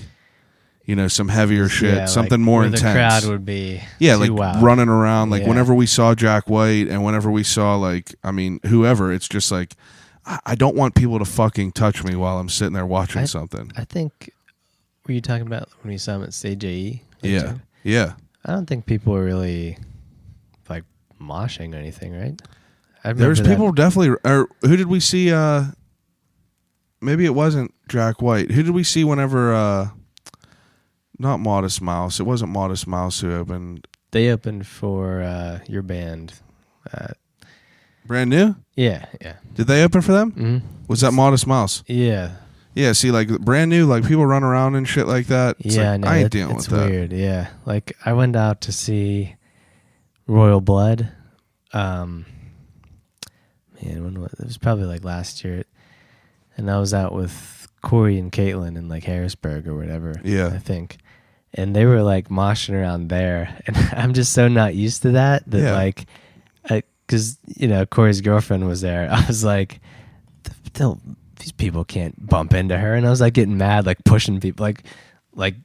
some heavier shit, Yeah, something like more where intense. The crowd would be Yeah, too like wild. running around. Like, Yeah. whenever we saw Jack White and whenever we saw whoever, it's just like, I don't want people to fucking touch me while I'm sitting there watching something. I think, were you talking about when we saw him at Stage AE? Yeah. Yeah. I don't think people were really like moshing or anything, right? There's people definitely. Or who did we see? Maybe it wasn't Jack White. Who did we see whenever? Not Modest Mouse. It wasn't Modest Mouse who opened. They opened for your band. Brand New? Yeah. Did they open for them? Mm-hmm. Was that Modest Mouse? Yeah. Yeah, see, like brand new, like people run around and shit like that. It's Yeah, like, no, I ain't dealing with it's that. weird. Yeah, like I went out to see Royal Blood. Man, it was probably like last year, and I was out with Corey and Caitlin in like Harrisburg or whatever. Yeah. I think, and they were like moshing around there, and I'm just so not used to that. Yeah. Like, because Corey's girlfriend was there. I was like, these people can't bump into her, and I was like getting mad, like pushing people, like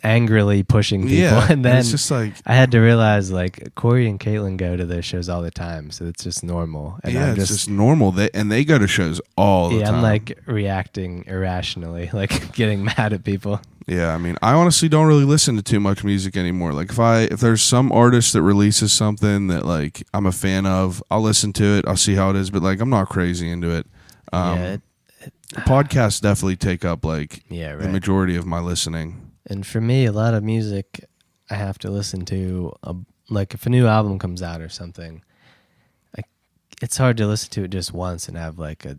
angrily pushing people. Yeah, And then it's just like, I had to realize like Corey and Caitlin go to those shows all the time, so it's just normal. And yeah, I'm it's just normal. They go to shows all the time. I'm like reacting irrationally, like getting mad at people. Yeah, I mean, I honestly don't really listen to too much music anymore. Like if there's some artist that releases something that like I'm a fan of, I'll listen to it. I'll see how it is, but like I'm not crazy into it. Podcasts definitely take up like the majority of my listening. And for me, a lot of music I have to listen to, like if a new album comes out or something, it's hard to listen to it just once and have like a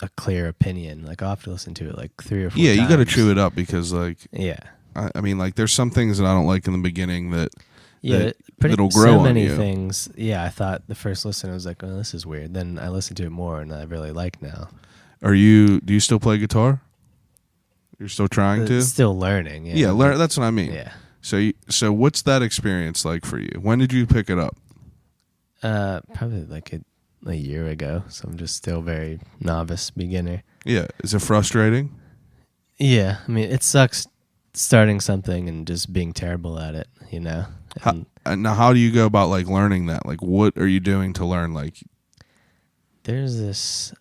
clear opinion. Like I'll have to listen to it like 3 or 4 times. Yeah, you got to chew it up because like, yeah. I mean, like there's some things that I don't like in the beginning that'll grow so on many you. things. Yeah, I thought the first listen I was like, oh, this is weird. Then I listened to it more and I really like now. Do you still play guitar? You're still trying to? Still learning. Yeah, learn. That's what I mean. Yeah. So what's that experience like for you? When did you pick it up? Probably like a year ago. So I'm just still very novice beginner. Yeah. Is it frustrating? Yeah. I mean, it sucks starting something and just being terrible at it, Now, how do you go about like learning that? Like, what are you doing to learn? Like, there's this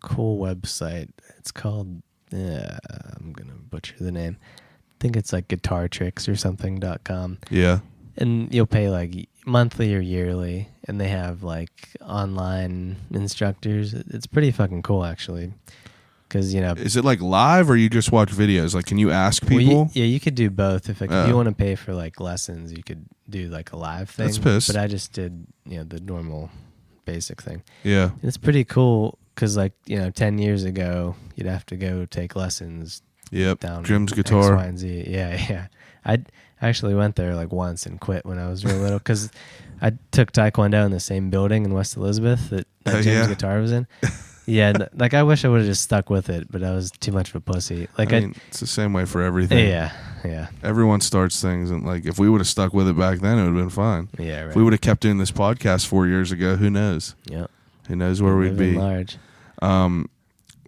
cool website. It's called, I'm going to butcher the name. I think it's like guitartricks or something.com. Yeah. And you'll pay like monthly or yearly, and they have like online instructors. It's pretty fucking cool, actually. Because, is it like live or you just watch videos? Like, can you ask people? Well, you could do both. If you want to pay for like lessons, you could do like a live thing. That's pissed. But I just did, the normal basic thing. Yeah. And it's pretty cool because, like, 10 years ago, you'd have to go take lessons. Yep. Down Jim's X, guitar. Y, and Z. Yeah. I actually went there like once and quit when I was real little because I took Taekwondo in the same building in West Elizabeth that Jim's guitar was in. Yeah, like I wish I would have just stuck with it, but I was too much of a pussy. Like I mean, it's the same way for everything. Yeah. Everyone starts things, and like if we would have stuck with it back then, it would have been fine. Yeah, right. If we would have kept doing this podcast 4 years ago, who knows? Yeah. Who knows where we'd be? Large.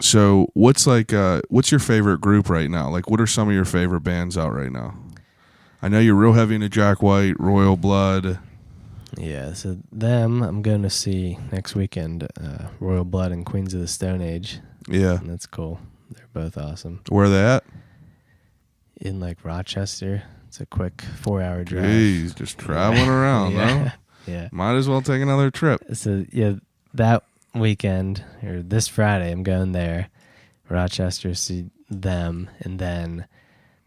So what's your favorite group right now? Like, what are some of your favorite bands out right now? I know you're real heavy into Jack White, Royal Blood. Yeah, so them I'm going to see next weekend, Royal Blood and Queens of the Stone Age. Yeah. And that's cool. They're both awesome. Where are they at? In like Rochester. It's a quick 4-hour drive. Jeez, just traveling around, yeah. huh? Yeah. Might as well take another trip. So yeah, that weekend or this Friday I'm going there, Rochester, see them, and then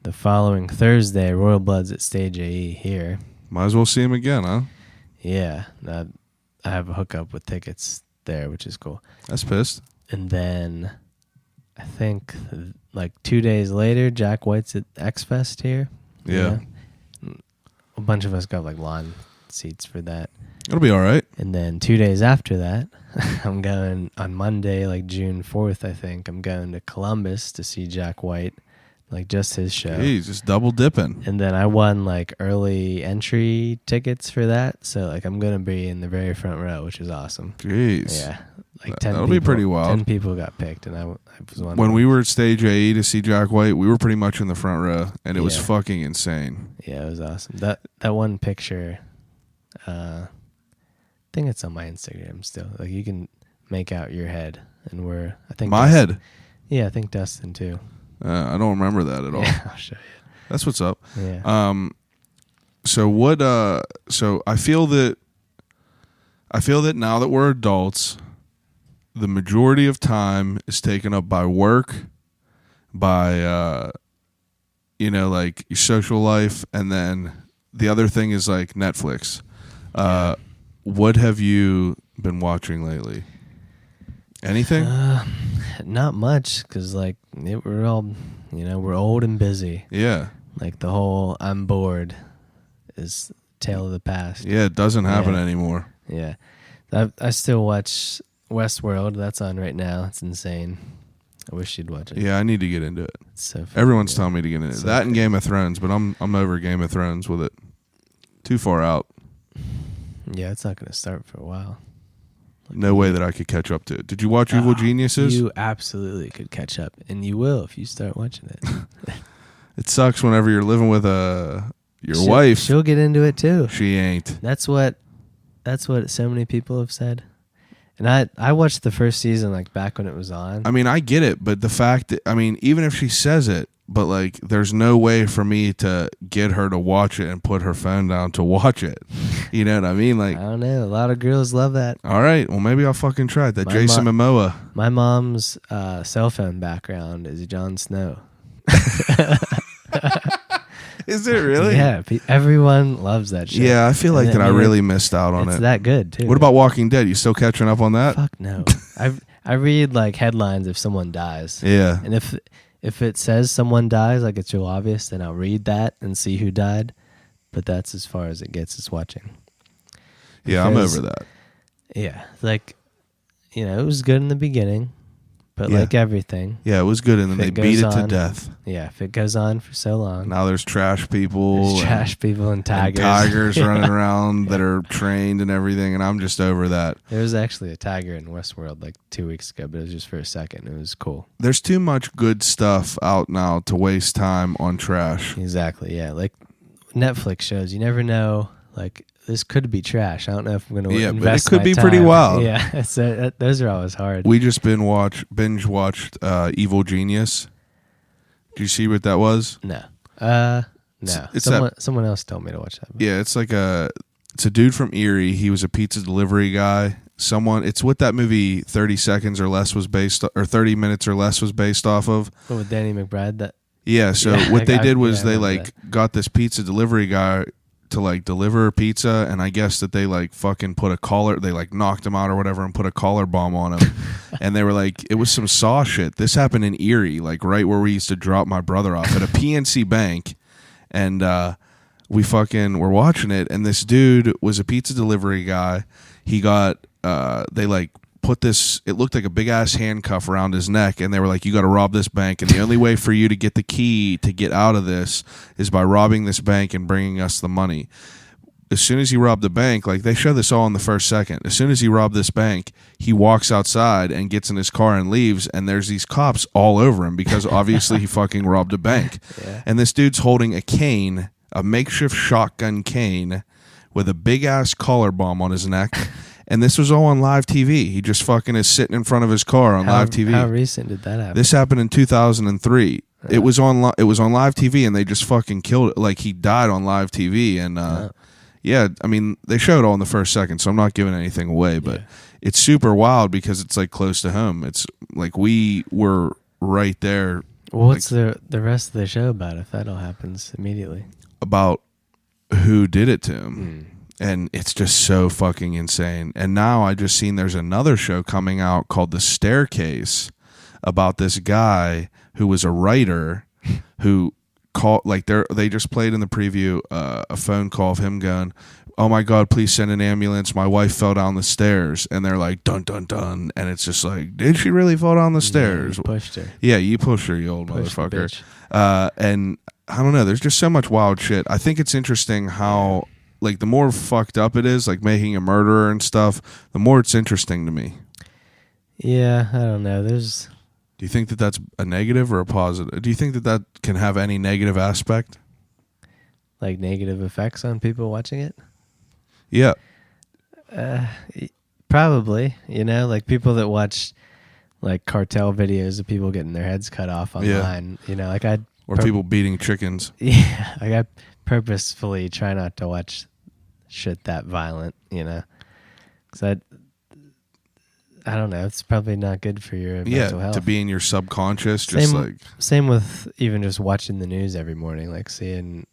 the following Thursday, Royal Blood's at Stage AE here. Might as well see them again, huh? Yeah, I have a hookup with tickets there, which is cool. That's pissed. And then I think like 2 days later, Jack White's at X Fest here. Yeah. A bunch of us got like lawn seats for that. It'll be all right. And then 2 days after that, I'm going on Monday, like June 4th, I think. I'm going to Columbus to see Jack White, like just his show. Jeez, just double dipping. And then I won like early entry tickets for that. So like I'm going to be in the very front row, which is awesome. Jeez. Yeah. Like 10 That'll people, be pretty wild. 10 people got picked, and I was one. When we were at Stage AE to see Jack White, we were pretty much in the front row, and it was Yeah. fucking insane. Yeah, it was awesome. That one picture, I think it's on my Instagram still. Like you can make out your head, and I think My Dustin, head. Yeah, I think Dustin too. I don't remember that at all. Yeah, I'll show you. That's what's up. Yeah. So what? So I feel that now that we're adults, the majority of time is taken up by work, by like your social life, and then the other thing is like Netflix. What have you been watching lately? Anything? Not much, because like we're all, we're old and busy. Yeah. Like the whole I'm bored is tale of the past. Yeah, it doesn't happen anymore. Yeah. I still watch Westworld. That's on right now. It's insane. I wish you'd watch it. Yeah, I need to get into it. It's so Everyone's good. telling me to get into it. So That and good. Game of Thrones, but I'm over Game of Thrones with it. Too far out. Yeah, it's not going to start for a while. No way that I could catch up to it. Did you watch Evil Geniuses? You absolutely could catch up, and you will if you start watching it. It sucks whenever you're living with your wife. She'll get into it too. She ain't. That's what so many people have said. And I watched the first season like back when it was on. I mean, I get it, but the fact that, I mean, even if she says it, but like, there's no way for me to get her to watch it and put her phone down to watch it. You know what I mean? Like, I don't know. A lot of girls love that. all right, well, maybe I'll fucking try it. That My Jason Momoa. My mom's cell phone background is Jon Snow. Is it really? Yeah, everyone loves that shit. Yeah, I feel like And that I mean, really missed out on it's it. that good too. What about Walking Dead? You still catching up on that? Fuck no. I read like headlines if someone dies. Yeah. And if it says someone dies, like it's real obvious, then I'll read that and see who died. But that's as far as it gets as watching. Yeah, I'm Because- over that. Yeah, like it was good in the beginning, but Yeah. like everything, Yeah, it was good, and then If they it beat goes it to on- death. yeah, if it goes on for so long, Now there's trash people. there's trash people and tigers. Tigers running around that are trained and everything, and I'm just over that. There was actually a tiger in Westworld like 2 weeks ago, but it was just for a second. It was cool. There's too much good stuff out now to waste time on trash. Exactly. Yeah, like Netflix shows, you never know. Like this could be trash. I don't know if I'm going to Yeah, but it invest could my be pretty time. wild. Yeah, so those are always hard. We just binge watched Evil Genius. Did you see what that was? No, no. It's Someone else told me to watch that. Yeah, it's like it's a dude from Erie. He was a pizza delivery guy. It's what that movie 30 Seconds or Less was based, or 30 Minutes or Less was based off of. Oh, with Danny McBride. That Yeah, so Yeah, what they did was I they remember like got this pizza delivery guy to like deliver pizza, and I guess that they like fucking put a collar, they like knocked him out or whatever and put a collar bomb on him. And they were like, it was some Saw shit. This happened in Erie, like right where we used to drop my brother off at a PNC bank. And we fucking were watching it, and this dude was a pizza delivery guy. He got they like put this, it looked like a big ass handcuff around his neck, and they were like, you got to rob this bank, and the only way for you to get the key to get out of this is by robbing this bank and bringing us the money. As soon as he robbed the bank, like they show this all in the first second, as soon as he robbed this bank, he walks outside and gets in his car and leaves, and there's these cops all over him because obviously he fucking robbed a bank. Yeah. And this dude's holding a cane, a makeshift shotgun cane with a big ass collar bomb on his neck. And this was all on live TV. He just fucking is sitting in front of his car on live TV. How recent did that happen? This happened in 2003. It was on live TV, and they just fucking killed it. Like he died on live TV, and yeah, I mean they showed it all in the first second, so I'm not giving anything away, but it's super wild because it's like close to home. It's like we were right there. Well, what's the rest of the show about if that all happens immediately? About who did it to him. And it's just so fucking insane. And now I just seen there's another show coming out called The Staircase about this guy who was a writer who called, like they just played in the preview a phone call of him going, oh my God, please send an ambulance. My wife fell down the stairs. And they're like, dun, dun, dun. And it's just like, did she really fall down the stairs? You pushed her. Yeah, you pushed her, you old Pushed the motherfucker. bitch. And I don't know. There's just so much wild shit. I think it's interesting how, like, the more fucked up it is, like making a murderer and stuff, the more it's interesting to me. Yeah, I don't know. Do you think that that's a negative or a positive? Do you think that that can have any negative aspect? Like negative effects on people watching it? Yeah. Probably. Like people that watch like cartel videos of people getting their heads cut off online. Like Or people beating chickens. Yeah, like I purposefully try not to watch shit that violent, because I don't know, it's probably not good for your mental health. To be in your subconscious, just same with even just watching the news every morning, like seeing,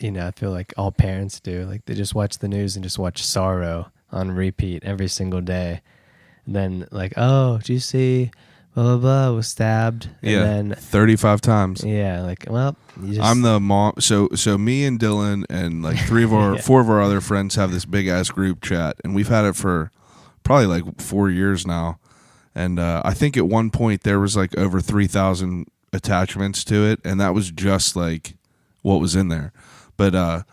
I feel like all parents do, like they just watch the news and just watch sorrow on repeat every single day, then like, oh, did you see blah blah blah was stabbed? And Yeah, then 35 times. yeah, like, well, you just, I'm the mom. So me and Dylan and like four of our other friends have this big ass group chat, and we've had it for probably like 4 years now. And I think at one point there was like over 3,000 attachments to it, and that was just like what was in there. But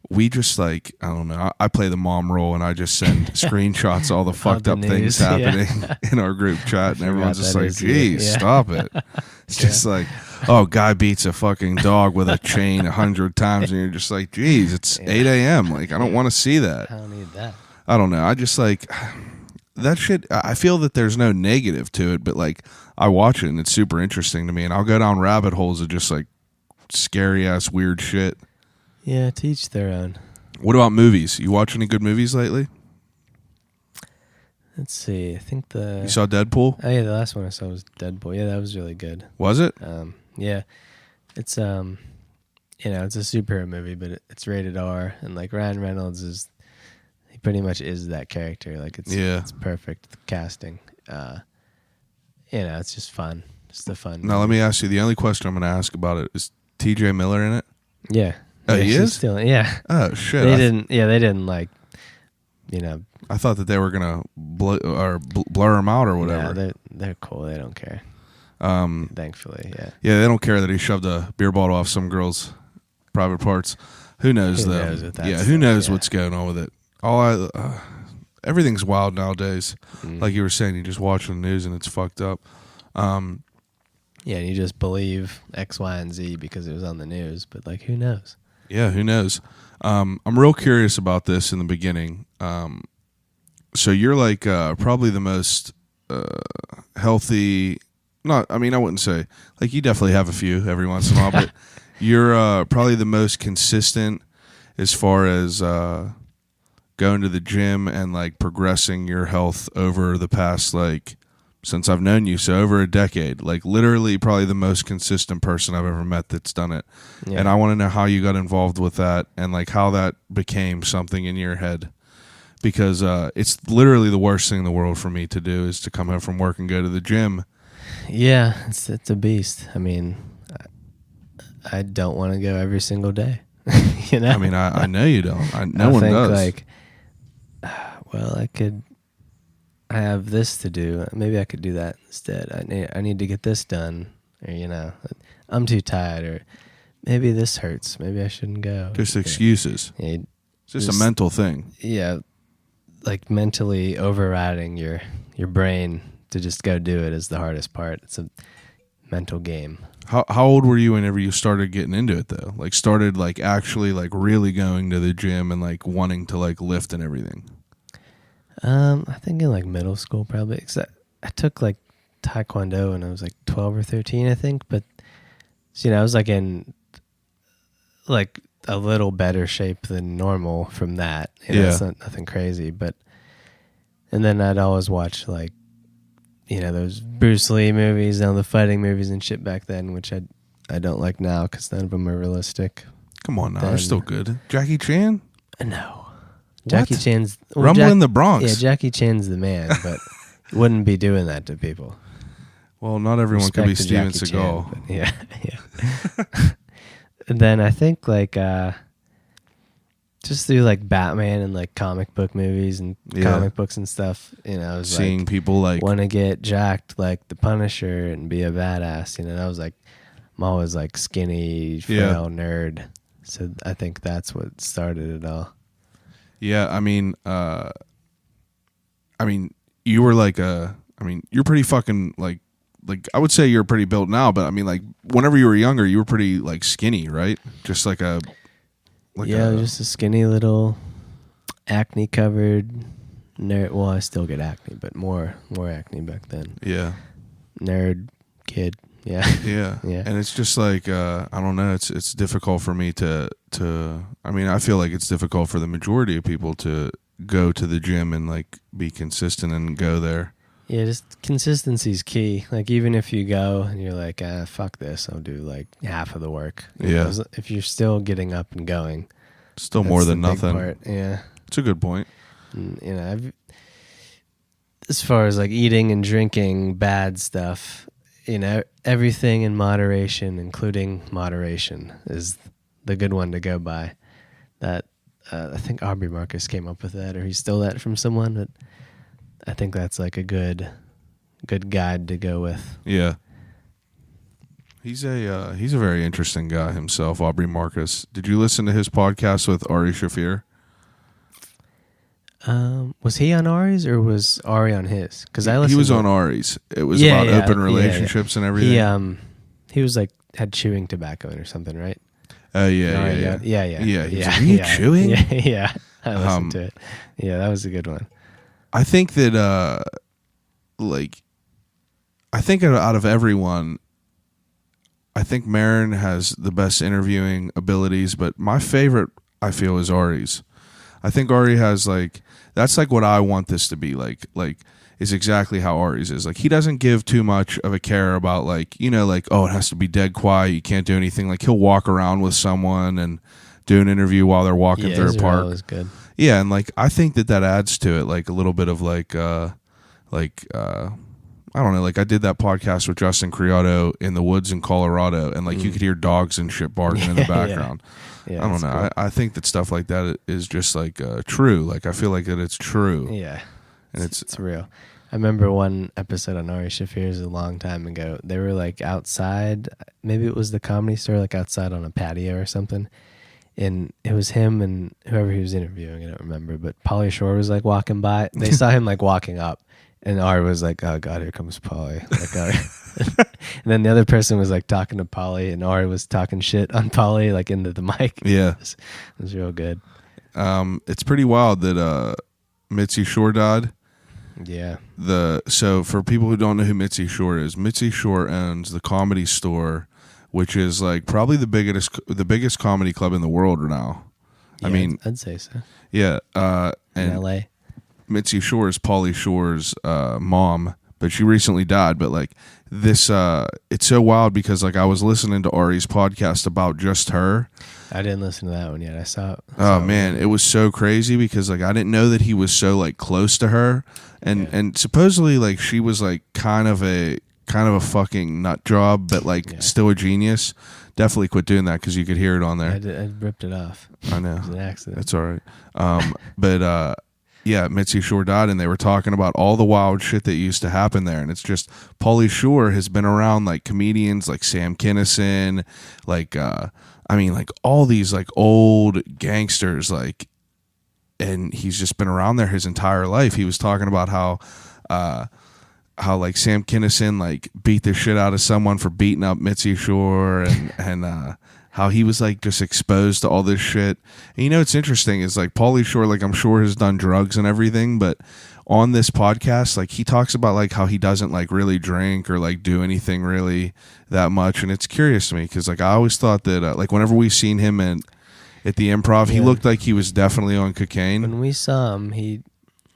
we just like, I don't know. I play the mom role, and I just send screenshots all the fucked up things happening in our group chat, and everyone's just like, "Geez, stop it!" It's just like, oh, guy beats a fucking dog with a chain 100 times, and you're just like, "Geez, it's 8 a.m. Like, I don't want to see that." I don't need that. I don't know. I just like that shit. I feel that there's no negative to it, but like I watch it and it's super interesting to me, and I'll go down rabbit holes of just like scary ass weird shit. Yeah, to each their own. What about movies? You watch any good movies lately? Let's see. I think You saw Deadpool? Oh yeah, the last one I saw was Deadpool. Yeah, that was really good. Was it? Yeah, it's it's a superhero movie, but it's rated R, and like Ryan Reynolds he pretty much is that character. Like it's perfect casting. It's just fun. Just a fun. Now let me ask you. The only question I'm going to ask about it is T.J. Miller in it? Yeah. Oh, yeah, he she's is? Still, yeah. Oh shit! They didn't like, I thought that they were gonna blur him out or whatever. No, they're cool. They don't care. Thankfully, yeah. Yeah, they don't care that he shoved a beer bottle off some girl's private parts. Who knows Who though? knows with that Who stuff, knows yeah. what's going on with it? Everything's wild nowadays. Like you were saying, you just watch the news and it's fucked up. Yeah, and you just believe X, Y, and Z because it was on the news, but like, who knows? Yeah, who knows? I'm real curious about this in the beginning. So you're like probably the most healthy. I wouldn't say, like, you definitely have a few every once in a while, but you're probably the most consistent as far as going to the gym and like progressing your health over the past, like, since I've known you, so over a decade. Like, literally probably the most consistent person I've ever met that's done it. Yeah. And I want to know how you got involved with that and like how that became something in your head. Because it's literally the worst thing in the world for me to do is to come home from work and go to the gym. Yeah, it's a beast. I mean, I don't want to go every single day. I mean, I know you don't. No one think, does. Like, well, I have this to do. Maybe I could do that instead. I need to get this done. Or, I'm too tired. Or maybe this hurts. Maybe I shouldn't go. Just excuses. Yeah, It's just a mental thing. Yeah, like mentally overriding your brain to just go do it is the hardest part. It's a mental game. How old were you whenever you started getting into it though? Like started like actually like really going to the gym and like wanting to like lift and everything? I think in like middle school probably. 'Cause I took like Taekwondo when I was like 12 or 13, I think. But I was like in like a little better shape than normal from that. It's not nothing crazy. And then I'd always watch like, those Bruce Lee movies and the fighting movies and shit back then, which I don't like now because none of them are realistic. Come on now, they're still good. Jackie Chan? No. What? Jackie Chan's... Rumble in the Bronx. Yeah, Jackie Chan's the man, but wouldn't be doing that to people. Well, not everyone could be Respect to Steven Jackie Seagal. Chan, yeah. And then I think like just through like Batman and like comic book movies and comic books and stuff, I was seeing like, people like want to get jacked like the Punisher and be a badass. And I was like, I'm always like skinny, frail nerd. So I think that's what started it all. Yeah, I mean, you were like you're pretty fucking like I would say you're pretty built now, but I mean, like whenever you were younger, you were pretty like skinny, right? Just like just a skinny little acne covered nerd. Well, I still get acne, but more acne back then. Yeah, nerd kid. Yeah. Yeah. Yeah. And it's just like I don't know, it's difficult for me to I feel like it's difficult for the majority of people to go to the gym and like be consistent and go there. Yeah, just consistency is key. Like even if you go and you're like, fuck this, I'll do like half of the work. Yeah. If you're still getting up and going, still more than nothing. Part. Yeah. It's a good point. And, as far as like eating and drinking bad stuff, everything in moderation, including moderation, is the good one to go by. That I think Aubrey Marcus came up with that, or he stole that from someone. But I think that's like a good guide to go with. Yeah. He's a very interesting guy himself, Aubrey Marcus. Did you listen to his podcast with Ari Shafir? Was he on Ari's or was Ari on his? Because He was on Ari's. It was about open relationships and everything. He was like had chewing tobacco in or something, right? Oh yeah. Yeah. Are you chewing? Yeah. I listened to it. Yeah, that was a good one. I think that I think out of everyone, I think Marin has the best interviewing abilities, but my favorite, I feel, is Ari's. I think Ari has that's like what I want this to be like is exactly how Ari's is. Like, he doesn't give too much of a care about oh, it has to be dead quiet, you can't do anything. Like, he'll walk around with someone and do an interview while they're walking through a park. Was good. Yeah, and I think that adds to it, a little bit of I don't know, I did that podcast with Justin Criotto in the woods in Colorado, and you could hear dogs and shit barking in the background. Yeah, I don't know. Cool. I think that stuff like that is just true. I feel like that it's true. Yeah, and it's real. I remember one episode on Ari Shafir's a long time ago. They were outside. Maybe it was the Comedy Store, outside on a patio or something. And it was him and whoever he was interviewing. I don't remember, but Pauly Shore was walking by. They saw him walking up, and Ari was like, "Oh God, here comes Pauly." And then the other person was talking to Pauly, and Ari was talking shit on Pauly into the mic. Yeah, it was real good. It's pretty wild that Mitzi Shore died. Yeah. So for people who don't know who Mitzi Shore is, Mitzi Shore owns the Comedy Store, which is probably the biggest comedy club in the world now. Yeah, I mean, I'd say so. Yeah, in and LA. Mitzi Shore is Pauly Shore's mom, but she recently died. But this, it's so wild because I was listening to Ari's podcast about just her. I didn't listen to that one yet. I saw it. Oh man, it was so crazy because I didn't know that he was so close to her, and supposedly she was kind of a fucking nut job, but still a genius. Definitely quit doing that because you could hear it on there. I ripped it off. I know. It was an accident. That's all right. But yeah, Mitzi Shore died, and they were talking about all the wild shit that used to happen there. And it's just, Pauly Shore has been around comedians like Sam Kinison, all these old gangsters, and he's just been around there his entire life. He was talking about how Sam Kinison beat the shit out of someone for beating up Mitzi Shore, and how he was just exposed to all this shit. And it's interesting is Pauly Shore, I'm sure has done drugs and everything, but on this podcast, he talks about how he doesn't really drink or do anything really that much. And it's curious to me because I always thought that whenever we've seen him at the Improv, he looked like he was definitely on cocaine. When we saw him, he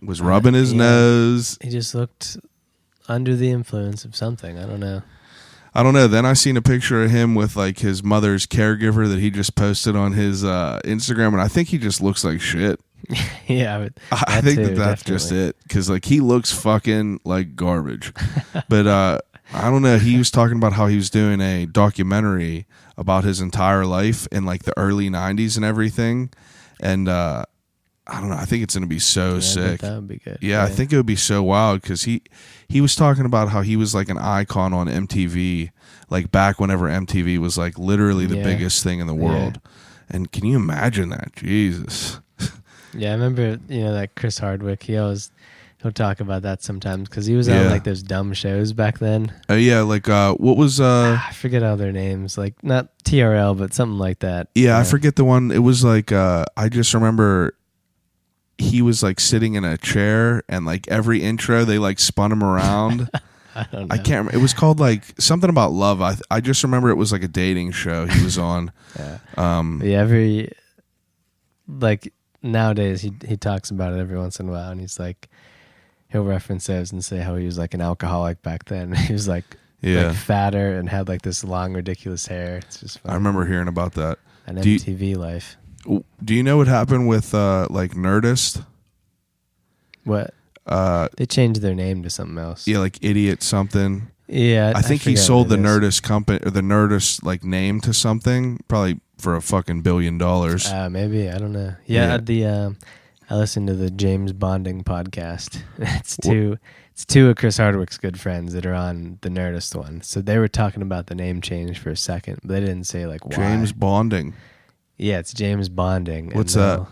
was rubbing his nose. He just looked under the influence of something. I don't know. Then I seen a picture of him with his mother's caregiver that he just posted on his Instagram, and I think he just looks like shit. Yeah, I think that's definitely just it because he looks fucking like garbage. But I don't know. He was talking about how he was doing a documentary about his entire life in the early '90s and everything, and I don't know. I think it's gonna be so sick. That would be good. Yeah, I think it would be so wild because he was talking about how he was an icon on MTV, back whenever MTV was literally the biggest thing in the world. Yeah. And can you imagine that? Jesus. Yeah, I remember that Chris Hardwick. He'll talk about that sometimes because he was on those dumb shows back then. Oh yeah, what was I forget all their names, not TRL, but something like that. Yeah, I forget the one. It was I just remember. He was sitting in a chair, and every intro they spun him around. I don't know. I can't remember. It was called something about love. I just remember it was a dating show he was on. Yeah. Every nowadays he talks about it every once in a while, and he's he'll reference those and say how he was an alcoholic back then. He was fatter and had this long ridiculous hair. It's just fun. I remember hearing about that. An MTV life. Do you know what happened with Nerdist? What? They changed their name to something else. Yeah, like Idiot something. Yeah, I think he forget sold what the it is. Nerdist company or the Nerdist like name to something, probably for a fucking $1 billion. Maybe, I don't know. I listened to the James Bonding podcast. It's two of Chris Hardwick's good friends that are on the Nerdist one. So they were talking about the name change for a second, but they didn't say like why. James Bonding. Yeah, it's James Bonding. What's that?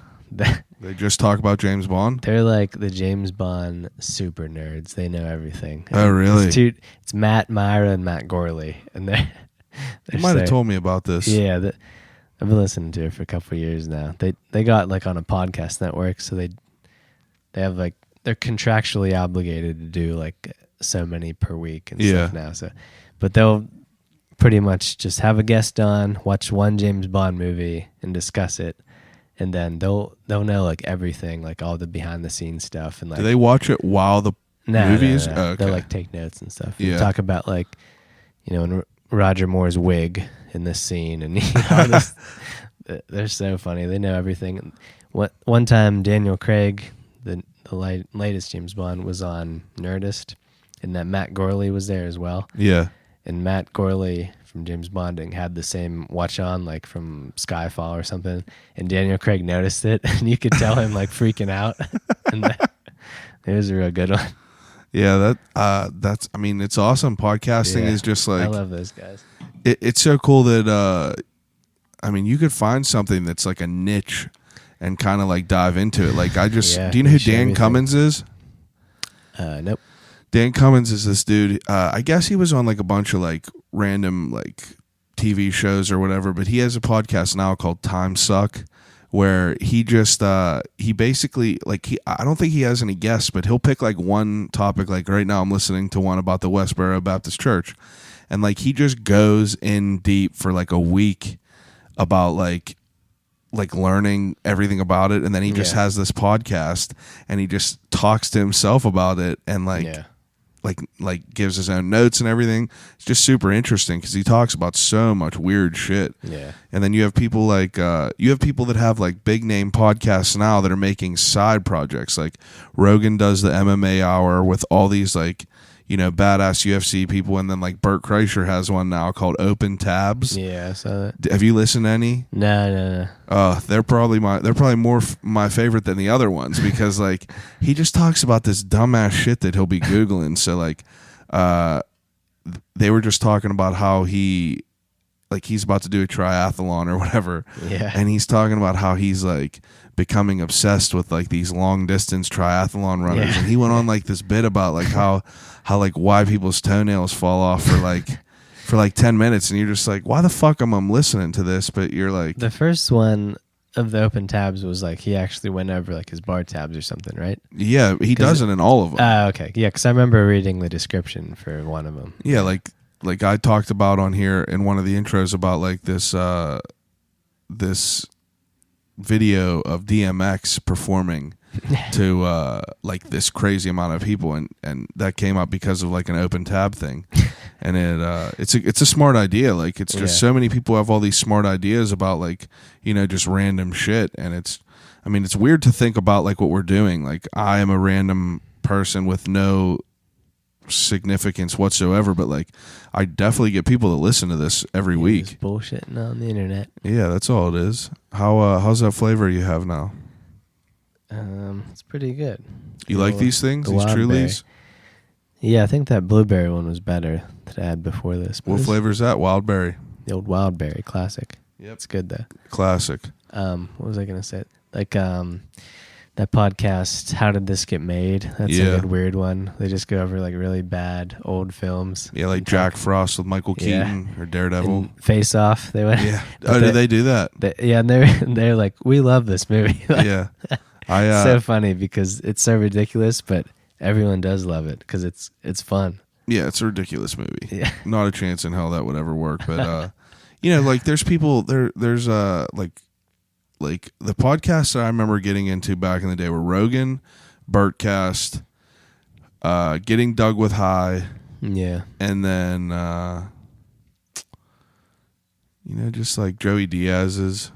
They just talk about James Bond? They're like the James Bond super nerds. They know everything. Oh, really? It's Matt Myra and Matt Gorley, and they're You might have told me about this. Yeah, I've been listening to it for a couple of years now. They got like on a podcast network, so they have like they're contractually obligated to do like so many per week and stuff now. So, but they'll pretty much just have a guest on, watch one James Bond movie, and discuss it. And then they'll know like everything, like all the behind the scenes stuff. And like, do they watch it while the movie is? No. Oh, okay. They'll like take notes and stuff. Yeah. And talk about like, in Roger Moore's wig in this scene, and they're so funny. They know everything. One time, Daniel Craig, the latest James Bond, was on Nerdist, and that Matt Gorley was there as well. Yeah. And Matt Gorley from James Bonding had the same watch on, like from Skyfall or something. And Daniel Craig noticed it, and you could tell him like freaking out. And it was a real good one. Yeah, that's. I mean, it's awesome. Podcasting is just like, I love those guys. It's so cool that I mean, you could find something that's like a niche and kind of like dive into it. Like do you know who Dan Cummins is? Nope. Dan Cummins is this dude. I guess he was on like a bunch of like random like TV shows or whatever, but he has a podcast now called Time Suck, where he just he basically like I don't think he has any guests, but he'll pick like one topic. Like right now I'm listening to one about the Westboro Baptist Church, and like he just goes in deep for like a week about like learning everything about it, and then he just has this podcast and he just talks to himself about it and like gives his own notes and everything. It's just super interesting because he talks about so much weird shit. Yeah. And then you have people like people that have like big name podcasts now that are making side projects. Like Rogan does the MMA Hour with all these like, badass UFC people, and then like Bert Kreischer has one now called Open Tabs. Yeah, I saw that. Have you listened to any? No. They're probably more my favorite than the other ones because like he just talks about this dumbass shit that he'll be googling. So like, they were just talking about how he's about to do a triathlon or whatever. Yeah. And he's talking about how he's like becoming obsessed with like these long distance triathlon runners. Yeah. And he went on like this bit about like how like why people's toenails fall off for like 10 minutes. And you're just like, why the fuck am I listening to this? But you're like, the first one of the Open Tabs was like he actually went over like his bar tabs or something, right? yeah, he does it in all of them. Okay. Yeah, because I remember reading the description for one of them. Yeah, like I talked about on here in one of the intros about like this this video of DMX performing to like this crazy amount of people, and that came up because of like an Open Tab thing. And it's a smart idea. Like it's just so many people have all these smart ideas about like, just random shit, and it's weird to think about like what we're doing. Like I am a random person with no significance whatsoever, but like I definitely get people that listen to this every week. Just bullshitting on the internet. Yeah, that's all it is. How's that flavor you have now? It's pretty good. You like these things? The These Wildberry. Trulies? Yeah, I think that blueberry one was better that I had before this. What flavor is that? Wildberry. The old Wildberry classic. Yep. It's good though. Classic. What was I gonna say? Like that podcast, How Did This Get Made? That's a good weird one. They just go over like really bad old films. Yeah, like Jack Frost with Michael Keaton or Daredevil. And Face Off. They went. Yeah. Oh, did they do that? And they're like, we love this movie. Yeah. It's so funny because it's so ridiculous, but everyone does love it because it's fun. Yeah, it's a ridiculous movie. Yeah. Not a chance in hell that would ever work. But like there's people there's like the podcasts that I remember getting into back in the day were Rogan, Bertcast, Getting Dug with High. Yeah. And then just like Joey Diaz's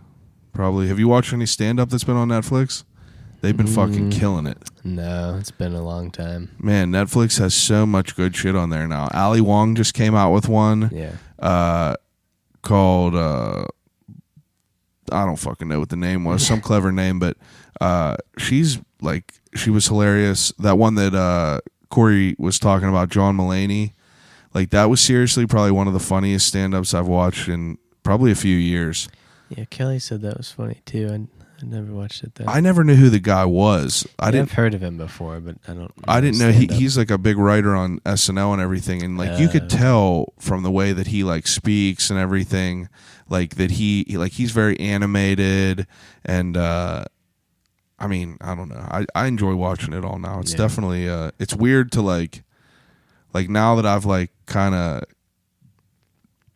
probably. Have you watched any stand up that's been on Netflix? They've been fucking killing it. No, it's been a long time. Man, Netflix has so much good shit on there now. Ali Wong just came out with one. Yeah. Called I don't fucking know what the name was. Some clever name, but she was hilarious. That one that Corey was talking about, John Mulaney, like that was seriously probably one of the funniest stand-ups I've watched in probably a few years. Yeah, Kelly said that was funny too. I never watched it though. I never knew who the guy was. I've heard of him before, but I didn't know he's like a big writer on SNL and everything, and like you could tell from the way that he like speaks and everything, like that he's very animated, and I mean, I don't know. I enjoy watching it all now. It's definitely it's weird to like now that I've like kind of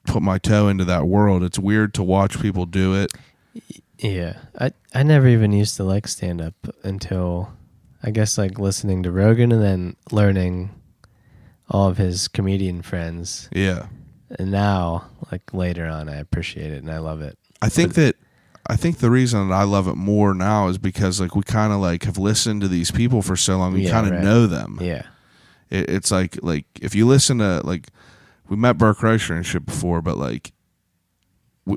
put my toe into that world, it's weird to watch people do it. Yeah. I never even used to like stand up until I guess like listening to Rogan and then learning all of his comedian friends. Yeah. And now, like later on, I appreciate it and I love it. I think the reason that I love it more now is because like we kind of like have listened to these people for so long, we kind of know them. Yeah. It's like if you listen to like, we met Burke Kreischer and shit before, but like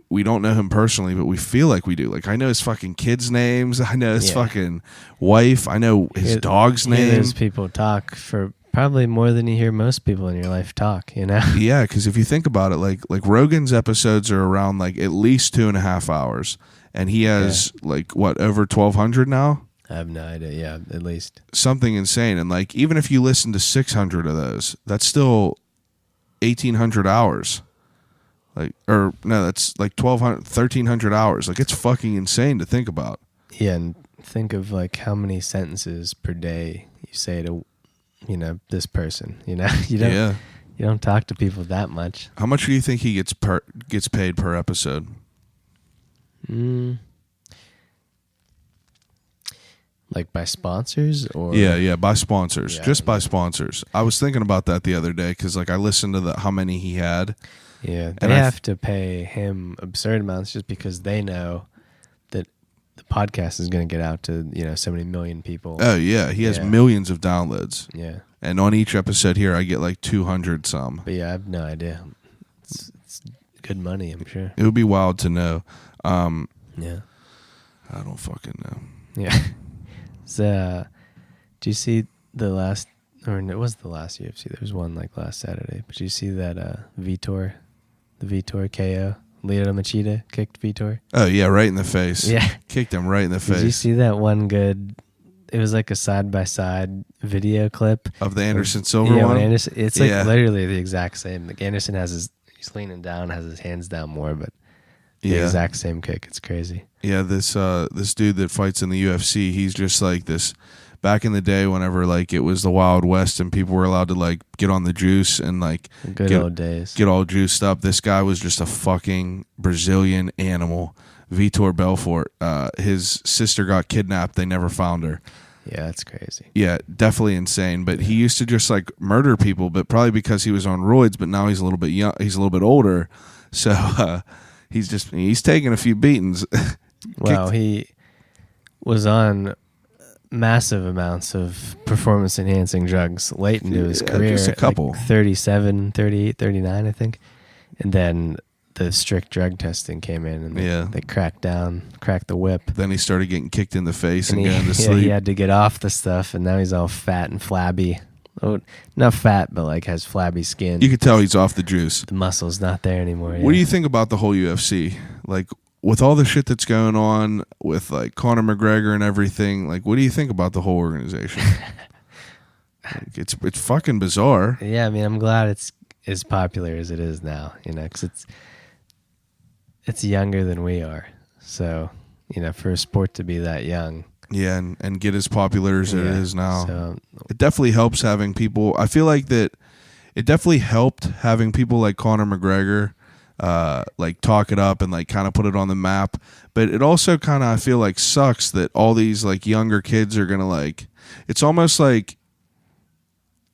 we don't know him personally, but we feel like we do. Like I know his fucking kids' names, I know his fucking wife, I know his dog's name. Those people talk for probably more than you hear most people in your life talk, you know? Yeah, because if you think about it, like Rogan's episodes are around like at least 2.5 hours, and he has like what, over 1,200 now? I have no idea. Yeah, at least something insane. And like even if you listen to 600 of those, that's still 1,800 hours. Like, or no, that's like 1,300 hours. Like it's fucking insane to think about. Yeah, and think of like how many sentences per day you say to, you know, this person. You know, you don't talk to people that much. How much do you think he gets paid per episode? Like by sponsors or by sponsors. Just by sponsors. I was thinking about that the other day because like I listened to how many he had. Yeah, they have to pay him absurd amounts just because they know that the podcast is going to get out to, you know, so many million people. Oh yeah, he has millions of downloads. Yeah, and on each episode here, I get like 200 some. But yeah, I have no idea. It's good money, I'm sure. It would be wild to know. Yeah, I don't fucking know. Yeah. So, do you see the last? Or it was the last UFC. There was one like last Saturday. But you see that Vitor, the Vitor KO, Lyoto Machida kicked Vitor. Oh yeah, right in the face. Yeah, kicked him right in the face. Did you see that one good? It was like a side by side video clip of the Anderson Silva one. Anderson, it's like literally the exact same. Like Anderson he's leaning down, has his hands down more, but the exact same kick. It's crazy. Yeah, this dude that fights in the UFC, he's just like this. Back in the day, whenever like it was the Wild West and people were allowed to like get on the juice and like old days, get all juiced up, this guy was just a fucking Brazilian animal. Vitor Belfort. His sister got kidnapped. They never found her. Yeah, that's crazy. Yeah, definitely insane. But he used to just like murder people, but probably because he was on roids. But now he's a little bit young. He's a little bit older, so he's taking a few beatings. Well, he was on massive amounts of performance enhancing drugs late into his career. Just a couple. Like 37, 38, 39, I think. And then the strict drug testing came in and they cracked the whip. Then he started getting kicked in the face and going to sleep. He had to get off the stuff, and now he's all fat and flabby. Oh, not fat, but like has flabby skin. You could tell he's off the juice. The muscle's not there anymore. What do you think about the whole UFC? Like, with all the shit that's going on with like Conor McGregor and everything, like what do you think about the whole organization? Like, it's fucking bizarre. Yeah, I mean, I'm glad it's as popular as it is now, you know, because it's younger than we are. So, you know, for a sport to be that young. Yeah, and get as popular as it is now. So, it definitely helps having people. I feel like that it definitely helped having people like Conor McGregor like talk it up and like kind of put it on the map. But it also kind of, I feel like, sucks that all these like younger kids are gonna like, it's almost like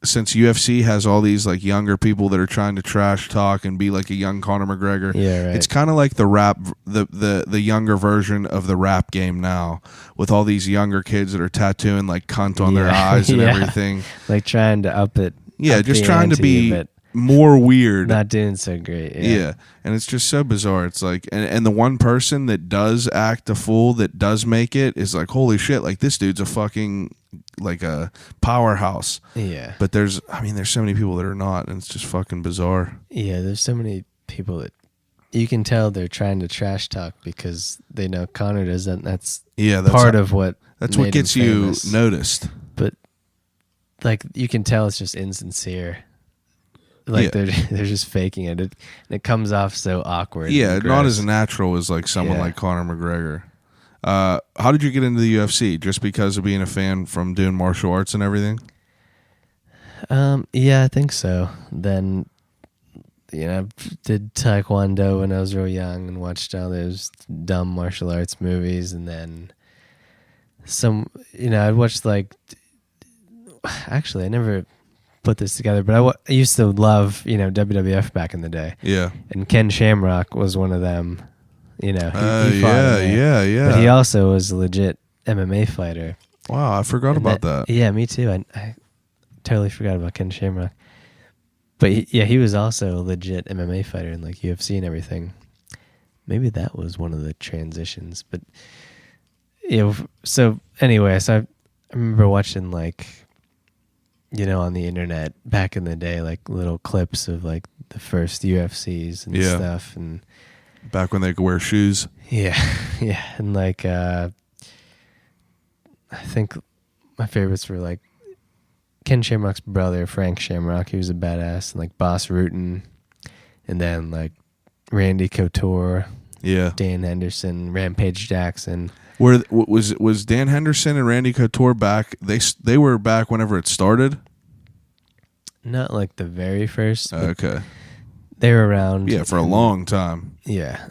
since UFC has all these like younger people that are trying to trash talk and be like a young Conor McGregor, Yeah, right. it's kind of like the rap, the younger version of the rap game now, with all these younger kids that are tattooing like cunt on their eyes and everything. Like trying to up it. Yeah, up just the trying to ante, be but more weird. not doing so great. Yeah. And it's just so bizarre. It's like, and the one person that does act a fool, that does make it, is like, holy shit, like this dude's a fucking, like a powerhouse. Yeah. But there's so many people that are not, and it's just fucking bizarre. Yeah, there's so many people that you can tell they're trying to trash talk because they know Connor does that, and that's part of what that's what gets you noticed. But like you can tell it's just insincere. Like they're just faking it. It comes off so awkward. Yeah, and not gross. as natural as like someone like Conor McGregor. How did you get into the UFC? Just because of being a fan from doing martial arts and everything? Yeah, I think so. Then, I did Taekwondo when I was real young and watched all those dumb martial arts movies. And then I'd watched actually, I never put this together, but I used to love, WWF back in the day. Yeah. And Ken Shamrock was one of them. He fought yeah. But he also was a legit MMA fighter. Wow, I forgot about that. Yeah, me too. I totally forgot about Ken Shamrock. But he was also a legit MMA fighter in like UFC and everything. Maybe that was one of the transitions. But so anyway, so I remember watching on the internet back in the day, like little clips of like the first UFCs and stuff, and back when they could wear shoes. Yeah, and like I think my favorites were like Ken Shamrock's brother, Frank Shamrock. He was a badass, and like Boss Rutan, and then like Randy Couture, Dan Henderson, Rampage Jackson. Was Dan Henderson and Randy Couture back? They were back whenever it started. Not like the very first. Okay. They were around. Yeah, for a long time. Yeah.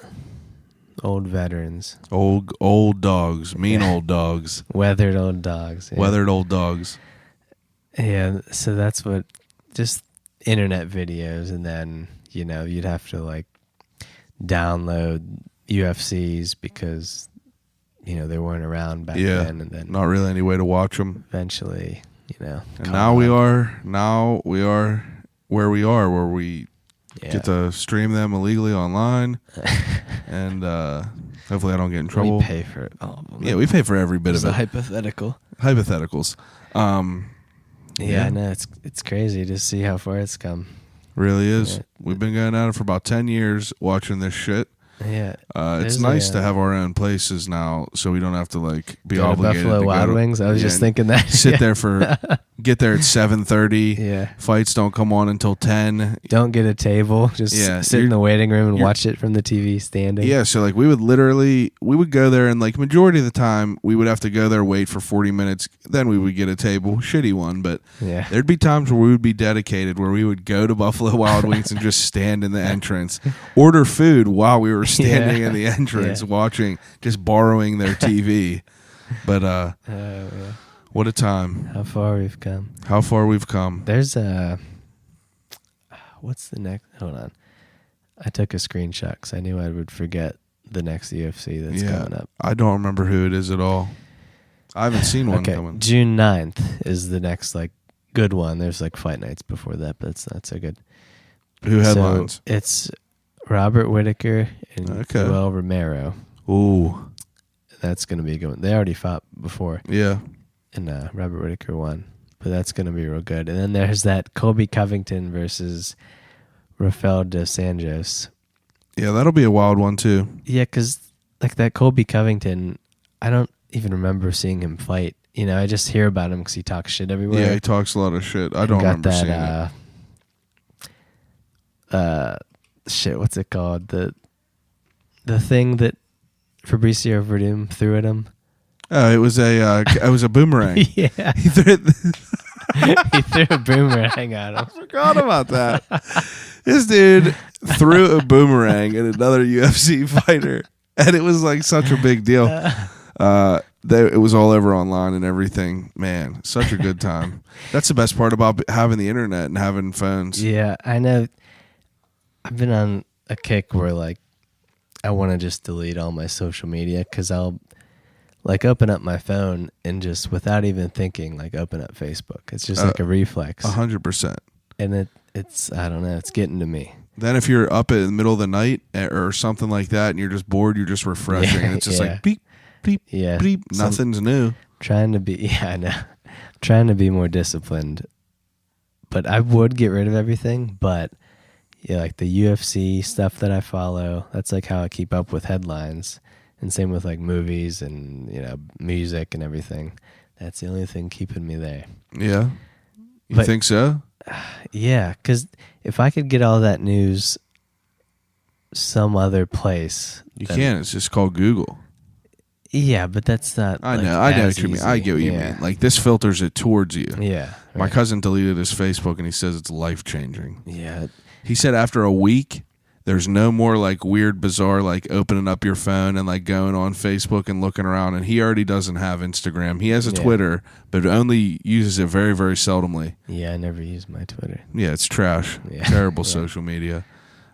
Old veterans. Old dogs. Mean old dogs. Weathered old dogs. Yeah. Weathered old dogs. Yeah, so that's what, just internet videos, and then, you'd have to like download UFCs because, they weren't around back then. And then not really any way to watch them. Eventually, And now we are where we are, where we get to stream them illegally online. And hopefully I don't get in trouble. We pay for all of them. Yeah, we pay for every bit of it. Hypothetical. Hypotheticals. Yeah, no, it's crazy to see how far it's come. Really is. Yeah. We've been going at it for about 10 years watching this shit. Yeah. It's nice to have our own places now, so we don't have to like be go obligated to Buffalo Wild Wings. I was just thinking that. Sit there get there at 7:30. Yeah. Fights don't come on until 10. Don't get a table. Just sit in the waiting room and watch it from the TV standing. Yeah, so like we would go there, and like majority of the time we would have to go there, wait for 40 minutes, then we would get a table, shitty one, but there'd be times where we would be dedicated, where we would go to Buffalo Wild Wings and just stand in the entrance, order food while we were standing in the entrance watching, just borrowing their TV. But what a time. How far we've come. There's what's the next? Hold on. I took a screenshot because I knew I would forget the next UFC that's coming up. I don't remember who it is at all. I haven't seen one coming. June 9th is the next like good one. There's like fight nights before that, but it's not so good. Who headlines? So it's Robert Whittaker and Joel Romero. Ooh. That's going to be good. They already fought before. Yeah. And Robert Whittaker won. But that's going to be real good. And then there's that Colby Covington versus Rafael dos Anjos. Yeah, that'll be a wild one too. Yeah, because like that Colby Covington, I don't even remember seeing him fight. I just hear about him because he talks shit everywhere. Yeah, he talks a lot of shit. I don't remember seeing it. Shit, what's it called? The thing that Fabricio Verdum threw at him. Oh, it was a boomerang. Yeah. He threw a boomerang at him. I forgot about that. This dude threw a boomerang at another UFC fighter, and it was like such a big deal. it was all over online and everything. Man, such a good time. That's the best part about having the internet and having phones. Yeah, I know. I've been on a kick where like I want to just delete all my social media because I'll like open up my phone and just without even thinking like open up Facebook. It's just like a reflex. 100%. And it's I don't know. It's getting to me. Then if you're up in the middle of the night or something like that and you're just bored, you're just refreshing. And it's just like beep, beep, beep. Nothing's new. Trying to be, I know. Trying to be more disciplined. But I would get rid of everything. But yeah, like the UFC stuff that I follow, that's like how I keep up with headlines. And same with like movies and, music and everything. That's the only thing keeping me there. Yeah. You think so? Yeah, because if I could get all that news some other place. You can. It's just called Google. Yeah, but that's not. I know what you mean. I get what you mean. Like this filters it towards you. Yeah. Right. My cousin deleted his Facebook and he says it's life changing. Yeah. He said after a week, there's no more like weird, bizarre, like opening up your phone and like going on Facebook and looking around. And he already doesn't have Instagram. He has a Twitter, but only uses it very, very seldomly. Yeah, I never use my Twitter. Yeah, it's trash. Yeah. Terrible social media.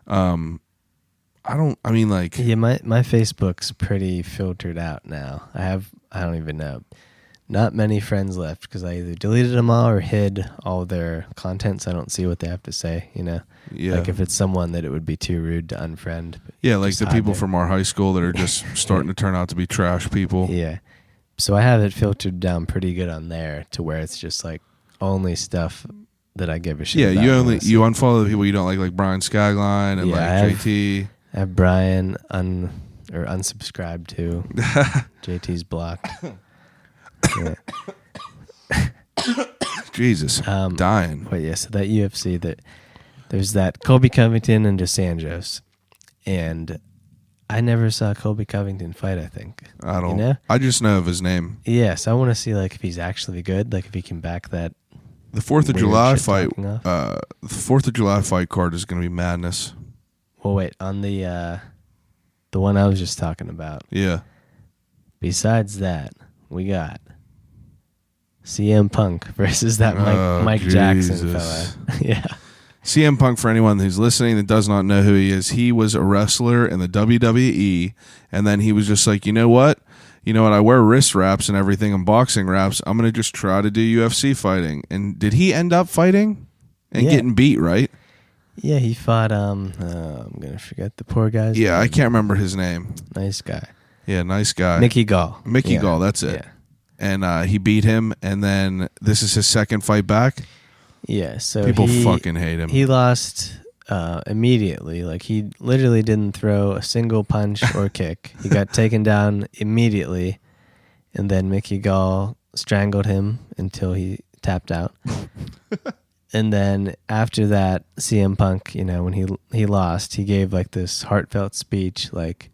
Yeah, my Facebook's pretty filtered out now. I don't even know. Not many friends left because I either deleted them all or hid all their content so I don't see what they have to say, Yeah. Like if it's someone that it would be too rude to unfriend. Yeah, like the people from our high school that are just starting to turn out to be trash people. Yeah. So I have it filtered down pretty good on there to where it's just like only stuff that I give a shit about. Yeah, you unfollow the people you don't like Brian Skagline and JT. I have Brian unsubscribed to. JT's blocked. Yeah. Jesus, dying. But yeah, so that UFC, there's that Colby Covington and DeSanjos, and I never saw Colby Covington fight. I think I don't. I just know of his name. Yes, I want to see like if he's actually good, like if he can back that. The 4th of July fight. The 4th of July fight card is going to be madness. Well, wait on the one I was just talking about. Yeah. Besides that, we got CM Punk versus that Mike Jackson fella. Yeah. CM Punk, for anyone who's listening that does not know who he is, he was a wrestler in the WWE, and then he was just like, you know what? I wear wrist wraps and everything and boxing wraps. I'm going to just try to do UFC fighting. And did he end up fighting and getting beat, right? Yeah, he fought, I'm going to forget the poor guy's name. I can't remember his name. Nice guy. Yeah, nice guy. Mickey Gall. Gall, that's it. Yeah. And he beat him, and then this is his second fight back? Yeah, so people fucking hate him. He lost immediately. Like, he literally didn't throw a single punch or kick. He got taken down immediately, and then Mickey Gall strangled him until he tapped out. And then after that, CM Punk, when he lost, he gave like this heartfelt speech, like,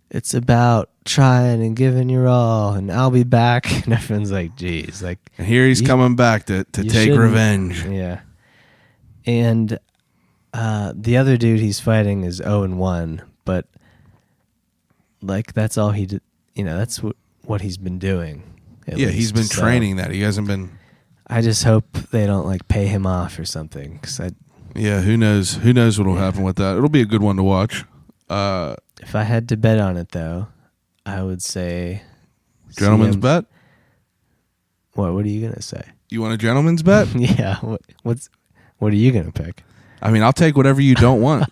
it's about trying and giving your all, and I'll be back. And everyone's like, geez. Like, and here he's coming back to take revenge. Yeah. And the other dude he's fighting is 0-1, but like that's all he did. That's what he's been doing. Yeah, he's been training that. He hasn't been. I just hope they don't like pay him off or something. Yeah, who knows? Who knows what will happen with that? It'll be a good one to watch. If I had to bet on it, though, I would say gentleman's bet. What are you gonna say? You want a gentleman's bet? Yeah. What are you gonna pick? I mean, I'll take whatever you don't want.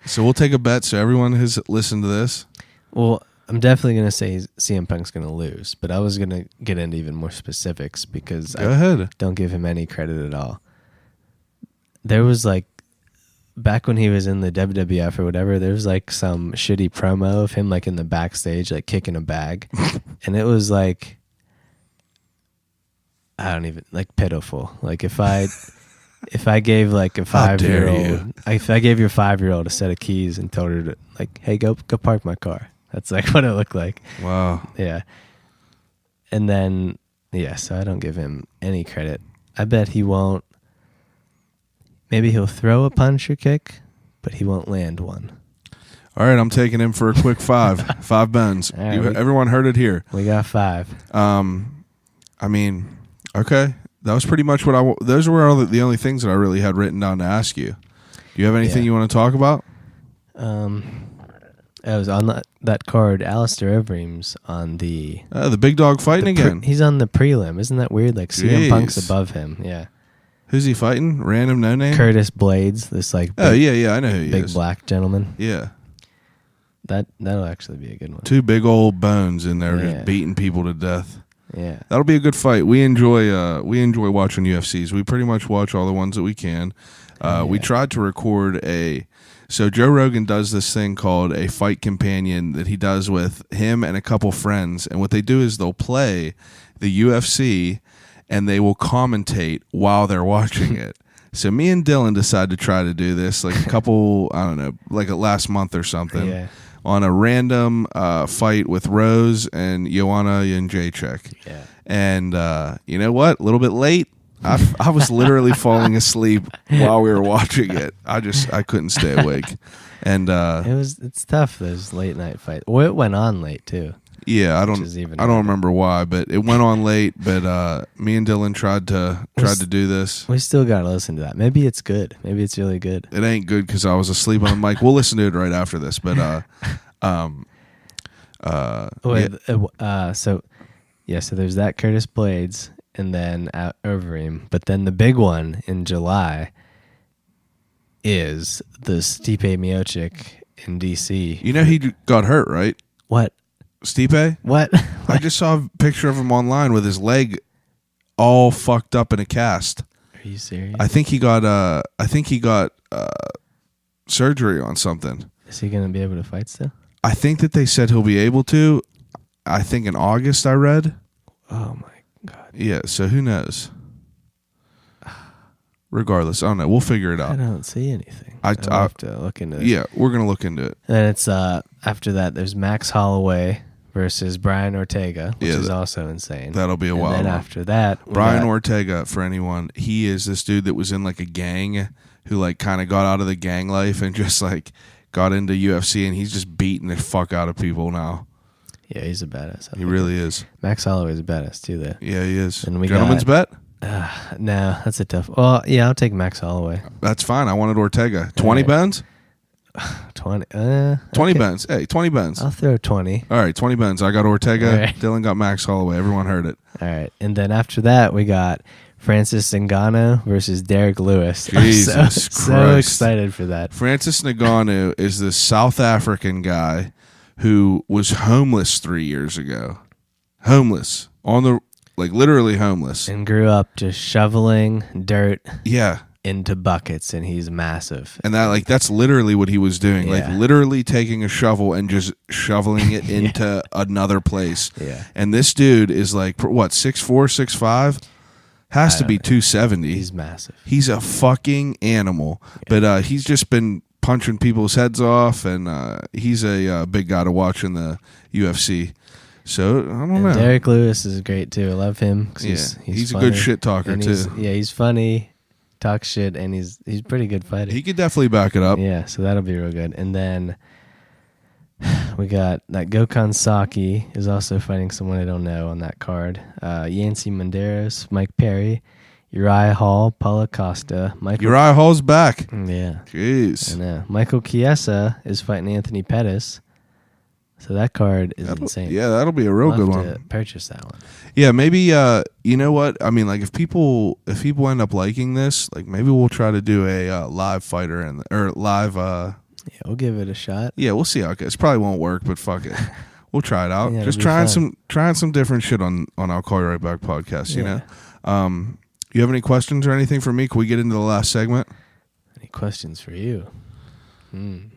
So we'll take a bet. So everyone has listened to this. Well, I'm definitely gonna say CM Punk's gonna lose, but I was gonna get into even more specifics because Go ahead. Don't give him any credit at all. There was like. Back when he was in the WWF or whatever, there was like some shitty promo of him like in the backstage, like kicking a bag. And it was like, I don't even, like pitiful. Like if I gave like a 5-year-old, if I gave your 5-year-old a set of keys and told her to like, hey, go park my car. That's like what it looked like. Wow. Yeah. And then, so I don't give him any credit. I bet he won't. Maybe he'll throw a punch or kick, but he won't land one. All right, I'm taking him for a quick 5. 5 bends. All right, Everyone heard it here. We got 5. I mean, okay. That was pretty much what those were all the only things that I really had written down to ask you. Do you have anything you want to talk about? I was on that card. Alistair Overeem's on the big dog fighting again. He's on the prelim. Isn't that weird? Like CM Punk's above him. Yeah. Who's he fighting? Random no name? Curtis Blades. This like yeah, I know who he is. Big black gentleman. Yeah. That'll actually be a good one. 2 big old bones in there just beating people to death. Yeah. That'll be a good fight. We enjoy watching UFCs. We pretty much watch all the ones that we can. We tried to record so Joe Rogan does this thing called a fight companion that he does with him and a couple friends. And what they do is they'll play the UFC and they will commentate while they're watching it. So me and Dylan decided to try to do this like a couple, I don't know, like last month or something on a random fight with Rose and Joanna Jędrzejczyk. Yeah. And you know what? A little bit late. I was literally falling asleep while we were watching it. I couldn't stay awake, and it's tough, those late night fights. Well, it went on late too. Yeah, I don't remember why, but it went on late. But me and Dylan tried to do this. We still gotta listen to that. Maybe it's good. Maybe it's really good. It ain't good because I was asleep on the mic. We'll listen to it right after this. But so there's that Curtis Blades. And then Overeem. But then the big one in July is the Stipe Miocic in DC. You know he got hurt, right? What? Stipe? What? I just saw a picture of him online with his leg all fucked up in a cast. Are you serious? I think he got surgery on something. Is he going to be able to fight still? I think that they said he'll be able to. I think in August I read. Oh my God. Yeah, so who knows? Regardless, I don't know. We'll figure it out. I don't see anything. I have to look into it. Yeah, we're going to look into it. And then it's after that, there's Max Holloway versus Brian Ortega, which is also insane. That'll be a wild one. And then after that, Brian Ortega, for anyone, he is this dude that was in like a gang who like kind of got out of the gang life and just like got into UFC, and he's just beating the fuck out of people now. Yeah, he's a badass. He really is. Max Holloway's a badass too, though. Yeah, he is. And Gentleman's bet? No, that's a tough. Well, yeah, I'll take Max Holloway. That's fine. I wanted Ortega. 20 bends? 20. 20 bends. Hey, 20 bends. I'll throw 20. All right, 20 bends. I got Ortega. Right. Dylan got Max Holloway. Everyone heard it. All right. And then after that, we got Francis Ngannou versus Derek Lewis. Jesus Christ. So excited for that. Francis Ngannou is this South African guy who was homeless 3 years ago. Homeless. Literally homeless. And grew up just shoveling dirt Yeah. into buckets, and he's massive. And that's literally what he was doing. Yeah. Like literally taking a shovel and just shoveling it into another place. Yeah. And this dude is like, what, 6'4", 6'5"? Has to be 270. He's massive. He's a fucking animal. Yeah. But he's just been punching people's heads off, and he's a big guy to watch in the UFC. So I don't know. Derek Lewis is great too. I love him. He's a good shit talker too. He's funny, talks shit, and he's a pretty good fighter. He could definitely back it up. Yeah, so that'll be real good. And then we got that Gokhan Saki is also fighting someone I don't know on that card. Yancy Medeiros, Mike Perry, Uriah Hall, Paulo Costa. Uriah Hall's back. Yeah. Jeez. I know. Michael Chiesa is fighting Anthony Pettis. So that card is insane. Yeah, that'll be a real good one. To purchase that one. Yeah, maybe. You know what? I mean, like if people end up liking this, like maybe we'll try to do a live fighter or live. Yeah, we'll give it a shot. Yeah, we'll see how it goes. Probably won't work, but fuck it. We'll try it out. Yeah, just trying some different shit on I'll Call You Right Back podcast. You know. You have any questions or anything for me? Can we get into the last segment? Any questions for you? I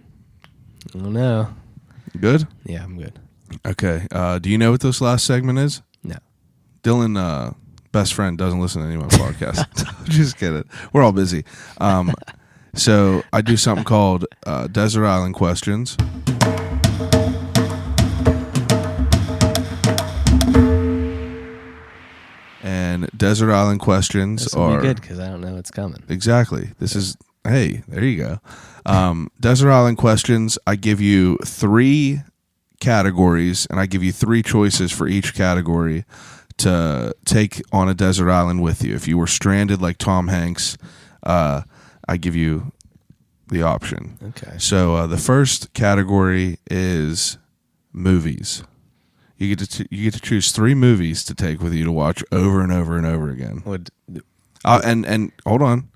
don't know. Good? Yeah, I'm good. Okay. Do you know what this last segment is? No. Dylan, best friend, doesn't listen to any of my podcasts. Just kidding. We're all busy. So I do something called Desert Island Questions. And Desert Island Questions are good because I don't know what's coming. Exactly. This is Hey, there you go. Desert Island questions. I give you 3 categories, and I give you 3 choices for each category to take on a desert island with you. If you were stranded like Tom Hanks, I give you the option. Okay. So the first category is movies. You get to choose 3 movies to take with you to watch over and over and over again. And hold on,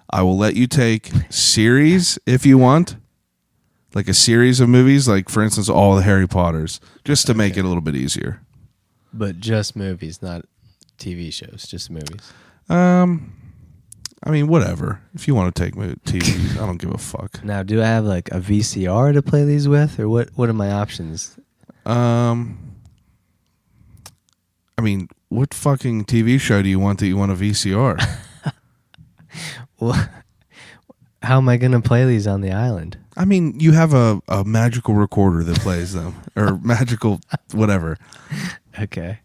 I will let you take series if you want, like a series of movies, like for instance all the Harry Potters, just to make it a little bit easier. But just movies, not TV shows, just movies. I mean, whatever. If you want to take TVs, I don't give a fuck. Now, do I have like a VCR to play these with, or what are my options? I mean, what fucking TV show do you want that you want a VCR? Well, how am I going to play these on the island? I mean, you have a magical recorder that plays them, or magical whatever. Okay.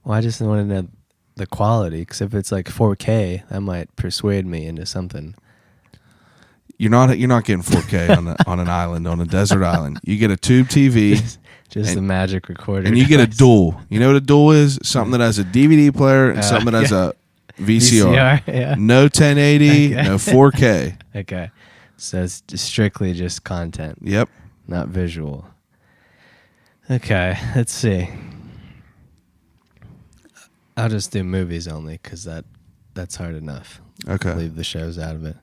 Well, I just want to know the quality, because if it's like 4K, that might persuade me into something. You're not getting 4K on an island, on a desert island. You get a tube TV. Just the magic recorder. And you get a dual. You know what a dual is? Something that has a DVD player and something that has a VCR. Yeah. No 1080, Okay. no 4K. Okay. So it's strictly just content. Yep. Not visual. Okay, let's see. I'll just do movies only, because that's hard enough. Okay. Leave the shows out of it.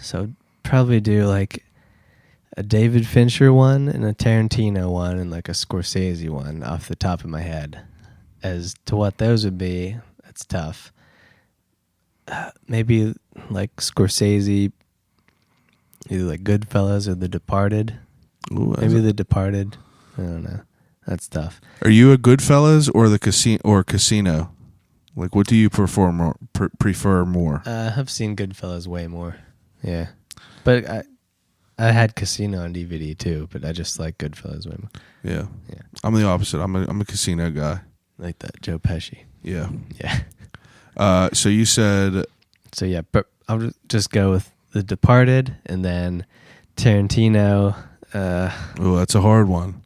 So probably do like a David Fincher one and a Tarantino one and like a Scorsese one off the top of my head. As to what those would be, that's tough. Maybe like Scorsese, either like Goodfellas or The Departed. Ooh, Maybe The Departed. I don't know. That's tough. Are you a Goodfellas or the Casino? Like, what do you prefer more? I've seen Goodfellas way more. Yeah, but I had Casino on DVD too. But I just like Goodfellas way more. Yeah. Yeah. I'm the opposite. I'm a Casino guy. Like that Joe Pesci. Yeah. Yeah. So you said. So yeah, but I'll just go with The Departed and then Tarantino. Oh, that's a hard one.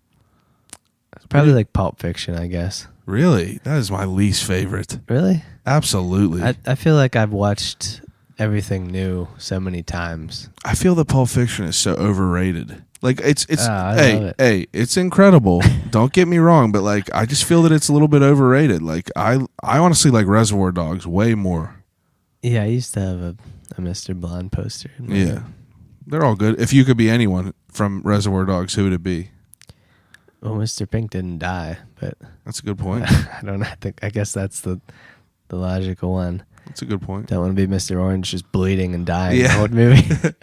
Probably like Pulp Fiction, I guess. Really? That is my least favorite. Really? Absolutely. I feel like I've watched everything new so many times. I feel that Pulp Fiction is so overrated. Like it's I love it. Hey, it's incredible. Don't get me wrong, but like I just feel that it's a little bit overrated. Like I honestly like Reservoir Dogs way more. Yeah, I used to have a Mr. Blonde poster. Yeah. They're all good. If you could be anyone from Reservoir Dogs, who would it be? Well, Mr. Pink didn't die, but That's a good point. I don't know. I guess that's the logical one. That's a good point. Don't want to be Mr. Orange just bleeding and dying Yeah. the whole movie.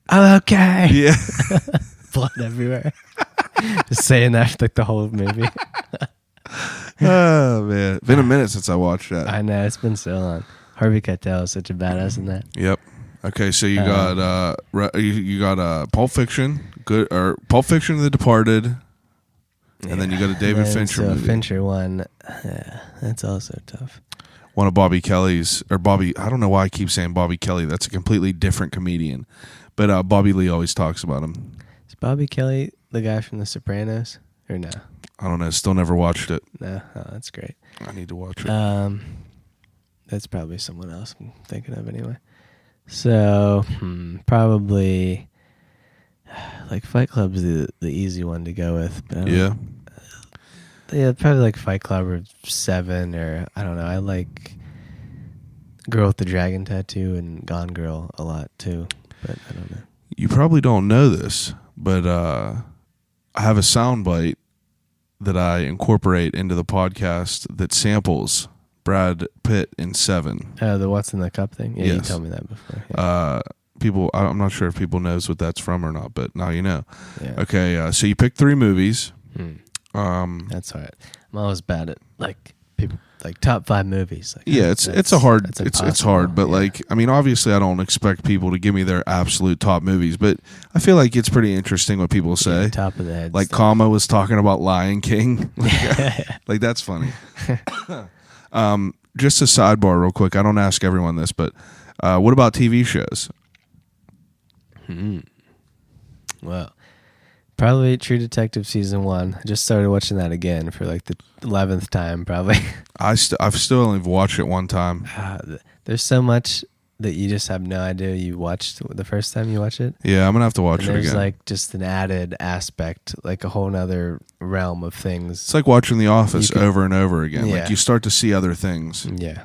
I'm okay. Yeah. Blood everywhere. Just saying that like the whole movie. Oh man, been a minute since I watched that. I know, it's been so long. Harvey Keitel is such a badass in that. Yep. Okay, so you got you got Pulp Fiction, Pulp Fiction, The Departed, and then you got a David Fincher so movie. Fincher one, that's also tough. One of Bobby Kelly's, or Bobby, I don't know why I keep saying Bobby Kelly. That's a completely different comedian. But Bobby Lee always talks about him. Is Bobby Kelly the guy from The Sopranos? Or no? I don't know. Still never watched it. No? Oh, that's great. I need to watch it. That's probably someone else I'm thinking of anyway. So, probably like Fight Club's the easy one to go with. But Yeah, probably like Fight Club or 7 or I don't know. I like Girl with the Dragon Tattoo and Gone Girl a lot too, but I don't know. you probably don't know this, but I have a soundbite that I incorporate into the podcast that samples Brad Pitt in 7. Oh, the What's in the Cup thing? Yeah, you Yes. told me that before. Yeah. People, I'm not sure if people knows what that's from or not, but now you know. Yeah. Okay, so you picked 3 movies. That's all right. I'm always bad at like people like top 5 movies. Like, Yeah, it's impossible. hard, but Yeah. like I mean, obviously, I don't expect people to give me their absolute top movies, but I feel like it's pretty interesting what people say. Yeah, top of the head. Like stuff. Kama was talking about Lion King, like that's funny. just a sidebar real quick. I don't ask everyone this, but what about TV shows? Well, probably True Detective season 1. I just started watching that again for like the 11th time, probably. I've still only watched it one time. There's so much that you just have no idea you watched the first time you watch it. Yeah, I'm gonna have to watch And it there's again. like just an added aspect, like a whole nother realm of things. It's like watching The Office You could- over and over again. Yeah. Like you start to see other things. Yeah.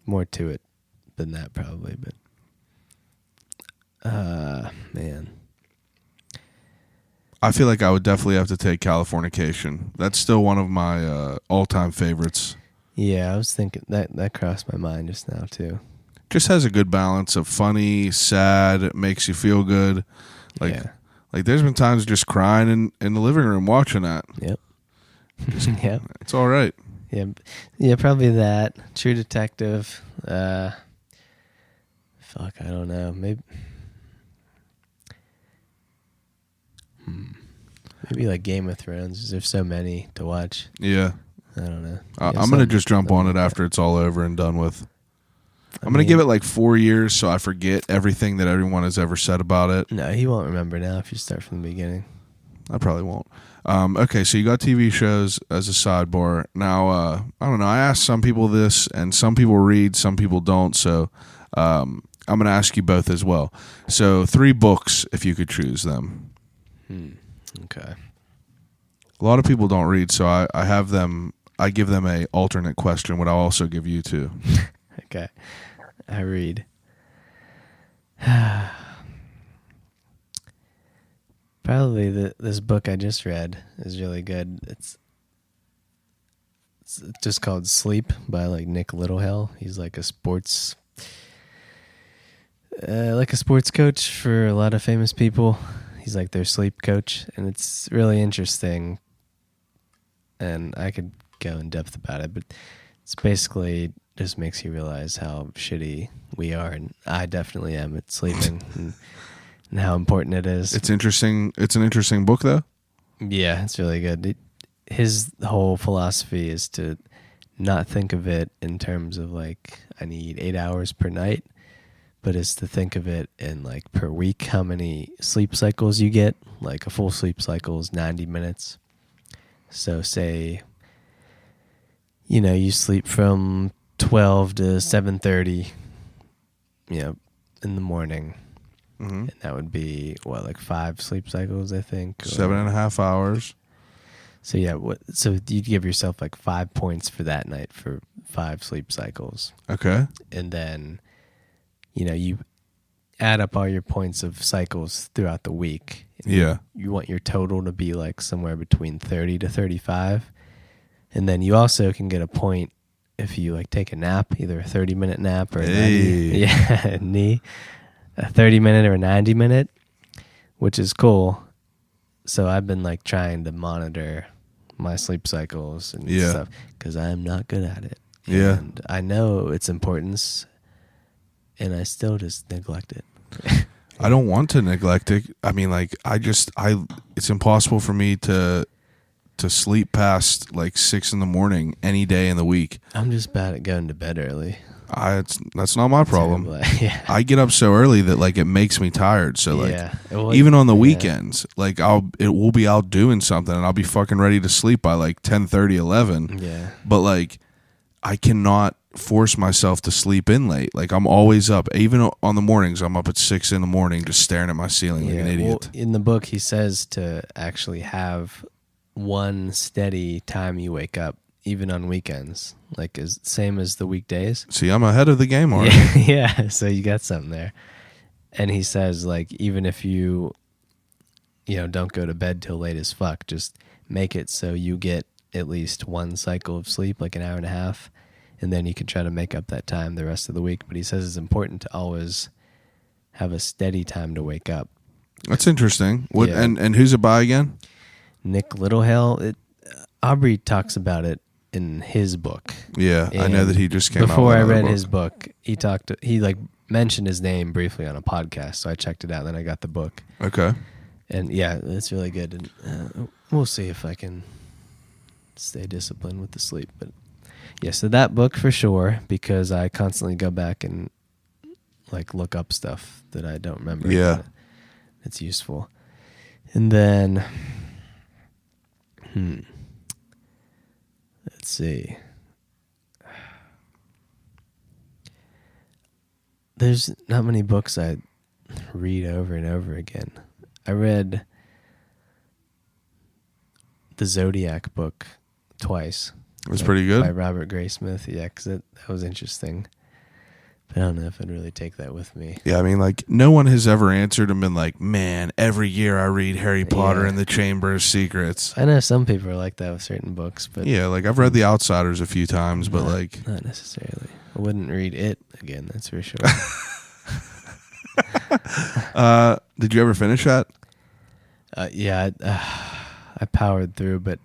More to it than that probably, but man. I feel like I would definitely have to take Californication. That's still one of my all-time favorites. Yeah, I was thinking that crossed my mind just now too. Just has a good balance of funny, sad, makes you feel good. Like Yeah. like there's been times just crying in the living room watching that. Yep. Yep. It's all right. Yeah, probably that. True Detective. Fuck, I don't know. Maybe like Game of Thrones. There's so many to watch. Yeah. I don't know. I'm going to just jump on it after it's all over and done with. I'm going to give it like 4 years so I forget everything that everyone has ever said about it. No, he won't remember now if you start from the beginning. I probably won't. Okay, so you got TV shows as a sidebar. Now, I don't know. I asked some people this, and some people read, some people don't. So I'm going to ask you both as well. So 3 books, if you could choose them. Okay. A lot of people don't read, so I have them. I give them a alternate question, what I'll also give you too. Okay. I read. Probably this book I just read is really good. It's just called Sleep by like Nick Littlehell. He's like a sports coach for a lot of famous people. He's like their sleep coach, and it's really interesting. And I could go in depth about it, but it's basically just makes you realize how shitty we are, and I definitely am at sleeping, and how important it is. It's interesting. It's an interesting book, though. Yeah, it's really good. His whole philosophy is to not think of it in terms of like I need 8 hours per night, but is to think of it in like per week, how many sleep cycles you get. Like a full sleep cycle is 90 minutes. So say, you sleep from 12 to 7:30, in the morning. Mm-hmm. And that would be, like 5 sleep cycles, I think. 7.5 hours. So yeah, so you'd give yourself like 5 points for that night for 5 sleep cycles. Okay. And then, you add up all your points of cycles throughout the week. Yeah. You want your total to be like somewhere between 30 to 35. And then you also can get a point if you like take a nap, either a 30-minute nap or a 90, a 30-minute or a 90-minute, which is cool. So I've been like trying to monitor my sleep cycles and stuff because I'm not good at it. Yeah. And I know its importance, and I still just neglect it. I don't want to neglect it. I mean, like, it's impossible for me to sleep past like 6 a.m. any day in the week. I'm just bad at going to bed early. That's not my problem. Yeah. I get up so early that like it makes me tired. So like Well, even on the weekends, like we'll be out doing something and I'll be fucking ready to sleep by like 10:30, 11. Yeah. But like I cannot force myself to sleep in late. Like I'm always up. Even on the mornings, I'm up at 6 a.m. just staring at my ceiling like an idiot. Well, in the book, he says to actually have one steady time you wake up, even on weekends, like as same as the weekdays. See, I'm ahead of the game already. Yeah, so you got something there. And he says, like, even if you don't go to bed till late as fuck, just make it so you get at least one cycle of sleep, like an hour and a half, and then you can try to make up that time the rest of the week. But he says it's important to always have a steady time to wake up. That's interesting. What Yeah. and who's it by again? Nick Littlehell. Aubrey talks about it in his book. Yeah, I know that he just came out before with I another read book. his book. He like mentioned his name briefly on a podcast, so I checked it out. Then I got the book, Okay. and yeah, it's really good. And we'll see if I can stay disciplined with the sleep. But Yeah, so that book for sure, because I constantly go back and like look up stuff that I don't remember. Yeah. It's useful. And then, let's see. There's not many books I read over and over again. I read the Zodiac book twice. It was pretty good. By Robert Graysmith. Yeah, because that was interesting. But I don't know if I'd really take that with me. Yeah, I mean, like, no one has ever answered and been like, man, every year I read Harry Potter Yeah. and the Chamber of Secrets. I know some people are like that with certain books, but Yeah, like, I've read The Outsiders a few times, but, like... not necessarily. I wouldn't read it again, that's for sure. Did you ever finish that? Yeah, I powered through, but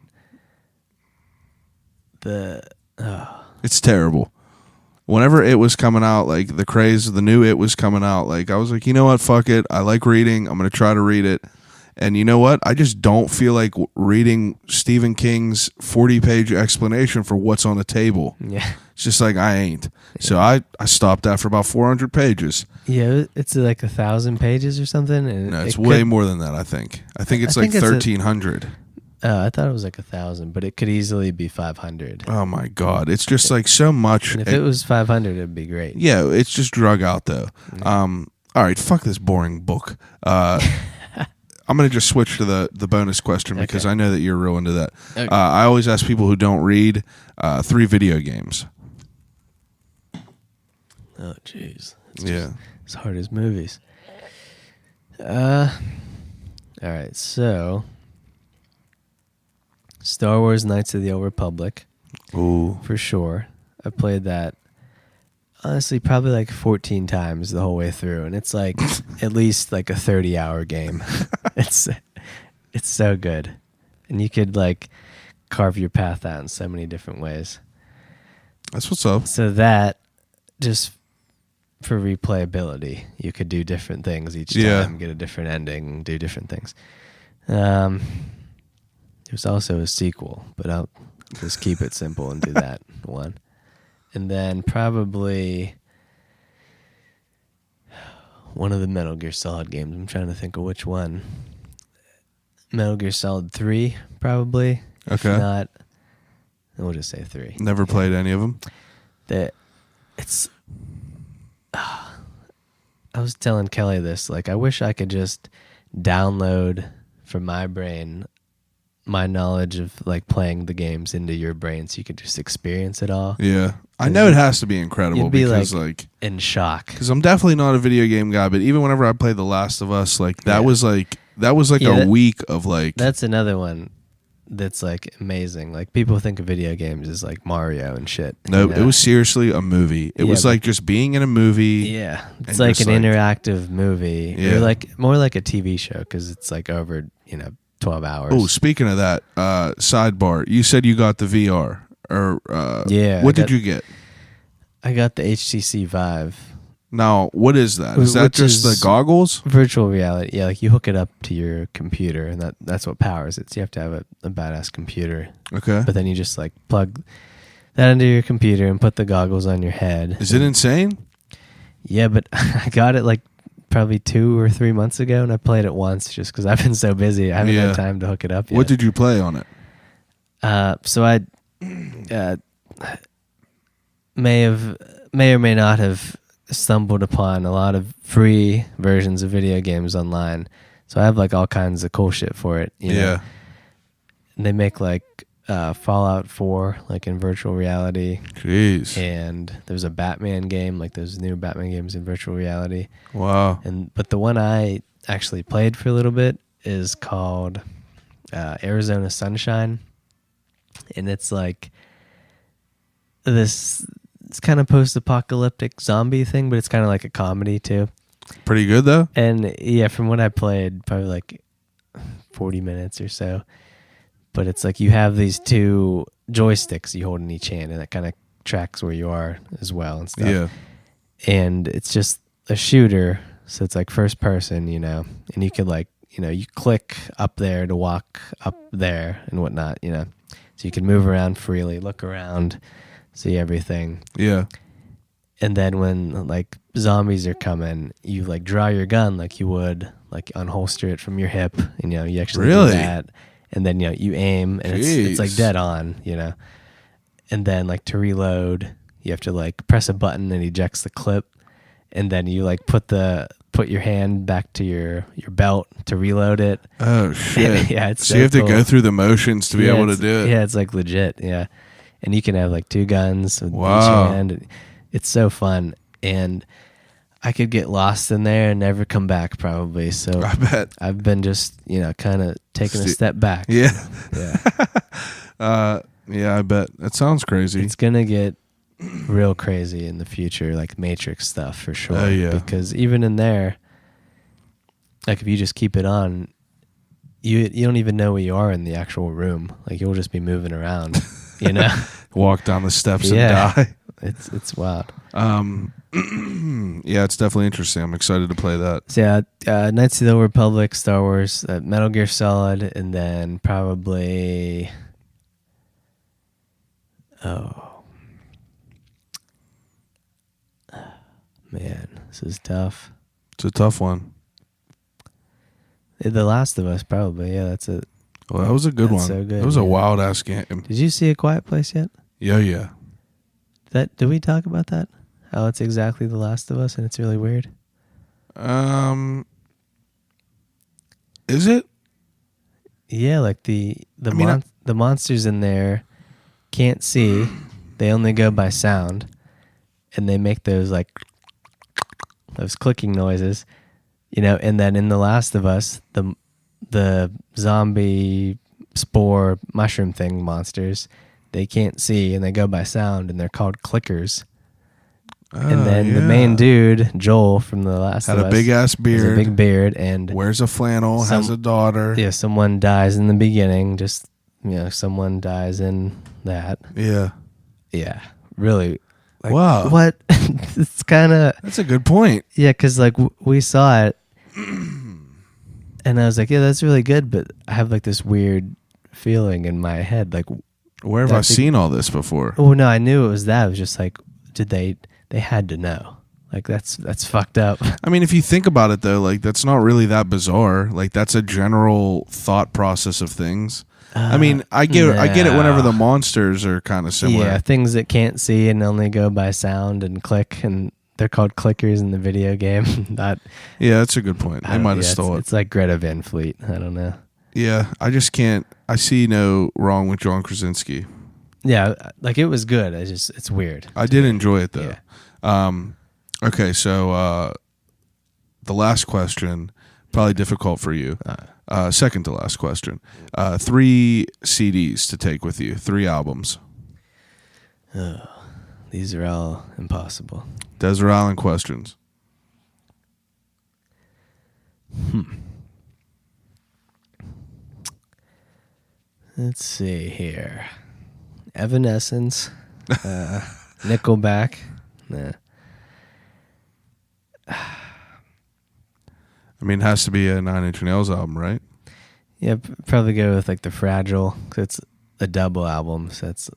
It's terrible. Whenever it was coming out, like the craze of the new it was coming out, like I was like, you know what, fuck it. I like reading. I'm going to try to read it. And you know what? I just don't feel like reading Stephen King's 40-page explanation for what's on the table. yeah. It's just like I ain't. So I stopped after about 400 pages. Yeah, it's like 1,000 pages or something. And No, it's it way could- more than that, I think. I think it's I like think it's 1,300. I thought it was like 1,000, but it could easily be 500. Oh my God. It's just like so much. And if it was 500, it'd be great. Yeah, it's just drug out though. All right, fuck this boring book. I'm going to just switch to the bonus question because Okay. I know that you're real into that. Okay. I always ask people who don't read 3 video games. Oh, jeez. Yeah. As hard as movies. All right, so Star Wars Knights of the Old Republic, Ooh. for sure. I played that, honestly, probably like 14 times the whole way through, and it's like at least like a 30-hour game. It's so good. And you could like carve your path out in so many different ways. That's what's up. So that, just for replayability, you could do different things each time, Yeah. get a different ending, do different things. There's also a sequel, but I'll just keep it simple and do that one. And then probably one of the Metal Gear Solid games. I'm trying to think of which one. Metal Gear Solid 3, probably. If Okay. not, we'll just say 3. Never played any of them. It's I was telling Kelly this, like, I wish I could just download from my brain my knowledge of like playing the games into your brain so you could just experience it all. Yeah. I know it has to be incredible You'd be because like in shock. because I'm definitely not a video game guy, but even whenever I played The Last of Us, like that Yeah. was like Yeah, a week of like That's another one that's like amazing. Like people think of video games as like Mario and shit. no, you know? it was seriously a movie. It Yeah, was but- like just being in a movie. Yeah, it's and like just, an like- interactive movie. Yeah. Or like more like a TV show because it's like over 12 hours. Oh, speaking of that, sidebar, you said you got the VR or Yeah, what I did got- you get? I got the HTC Vive. Now, what is that? Is that Which just is- the goggles? Virtual reality. Yeah, like you hook it up to your computer and that's what powers it. So you have to have a badass computer. Okay. But then you just like plug that into your computer and put the goggles on your head. Is it insane? Yeah, but I got it like probably 2 or 3 months ago and I played it once just because I've been so busy. I haven't Yeah. had time to hook it up yet. What did you play on it? So I may or may not have stumbled upon a lot of free versions of video games online. So I have like all kinds of cool shit for it. You know? Yeah. And they make like Fallout 4 like in virtual reality, Jeez. and there's a Batman game, like those new Batman games in virtual reality. Wow. But the one I actually played for a little bit is called Arizona Sunshine, and it's like this. It's kind of post-apocalyptic zombie thing, but it's kind of like a comedy too. Pretty good though. And yeah, from what I played, probably like 40 minutes or so. But it's like you have these 2 joysticks you hold in each hand, and that kind of tracks where you are as well and stuff. Yeah. And it's just a shooter, so it's like first person, and you could like, you click up there to walk up there and whatnot, so you can move around freely, look around. see everything. Yeah. And then when like zombies are coming, you like draw your gun like you would like unholster it from your hip, and you actually Really? do that, and then you aim, and it's like dead on, and then like to reload, you have to like press a button and ejects the clip, and then you like put your hand back to your belt to reload it. Oh shit! Yeah, it's so you have cool. to go through the motions to be able to do it. Yeah, it's like legit. Yeah, and you can have like 2 guns with each Wow. hand. It's so fun, and I could get lost in there and never come back probably. So I bet. I've been just kind of taking a step back. Yeah. Yeah. Yeah, I bet. That sounds crazy. It's gonna get real crazy in the future, like Matrix stuff for sure. Oh, yeah. Because even in there, like if you just keep it on, you don't even know where you are in the actual room. Like you'll just be moving around, Walk down the steps Yeah. and die. It's wild. Yeah, it's definitely interesting. I'm excited to play that. So yeah, Knights of the Old Republic, Star Wars, Metal Gear Solid, and then probably man, this is tough. It's a tough one. The Last of Us, probably. Yeah, that's it. Well, that was a good That's one. so good, It was a yeah. wild ass game. Did you see A Quiet Place yet? Yeah. Did we talk about that? How it's exactly The Last of Us and it's really weird? Is it? Yeah, like the I mean, the monsters in there can't see. They only go by sound, and they make those like those clicking noises, And then in The Last of Us, the zombie spore mushroom thing monsters, they can't see and they go by sound, and they're called clickers. And then the main dude, Joel from The Last had of a Us, big ass has beard, a big beard, and wears a flannel, has a daughter. yeah, someone dies in the beginning. Just someone dies in that. Yeah. Yeah, really. Like, Wow. What? It's kind of That's a good point. yeah, because like we saw it, and I was like, yeah, that's really good, but I have like this weird feeling in my head, like, Where have I seen all this before? oh no, I knew it was that. It was just like, did they had to know? Like that's fucked up. I mean, if you think about it though, like that's not really that bizarre. Like that's a general thought process of things. I mean, I get it whenever the monsters are kind of similar. Yeah, things that can't see and only go by sound and click, and they're called clickers in the video game. Yeah, that's a good point. They might have stole it. It's like Greta Van Fleet. I don't know. Yeah, I just can't. I see no wrong with John Krasinski. Yeah, like it was good. It's weird. I did enjoy it though. Yeah. Okay, so the last question, probably difficult for you. Second to last question. 3 CDs to take with you. 3 albums. These are all impossible. Desert Island Questions. Let's see here. Evanescence. Nickelback. Nah. I mean, it has to be a 9 Inch Nails album, right? Yeah, probably go with like The Fragile, 'cause it's a double album, so it's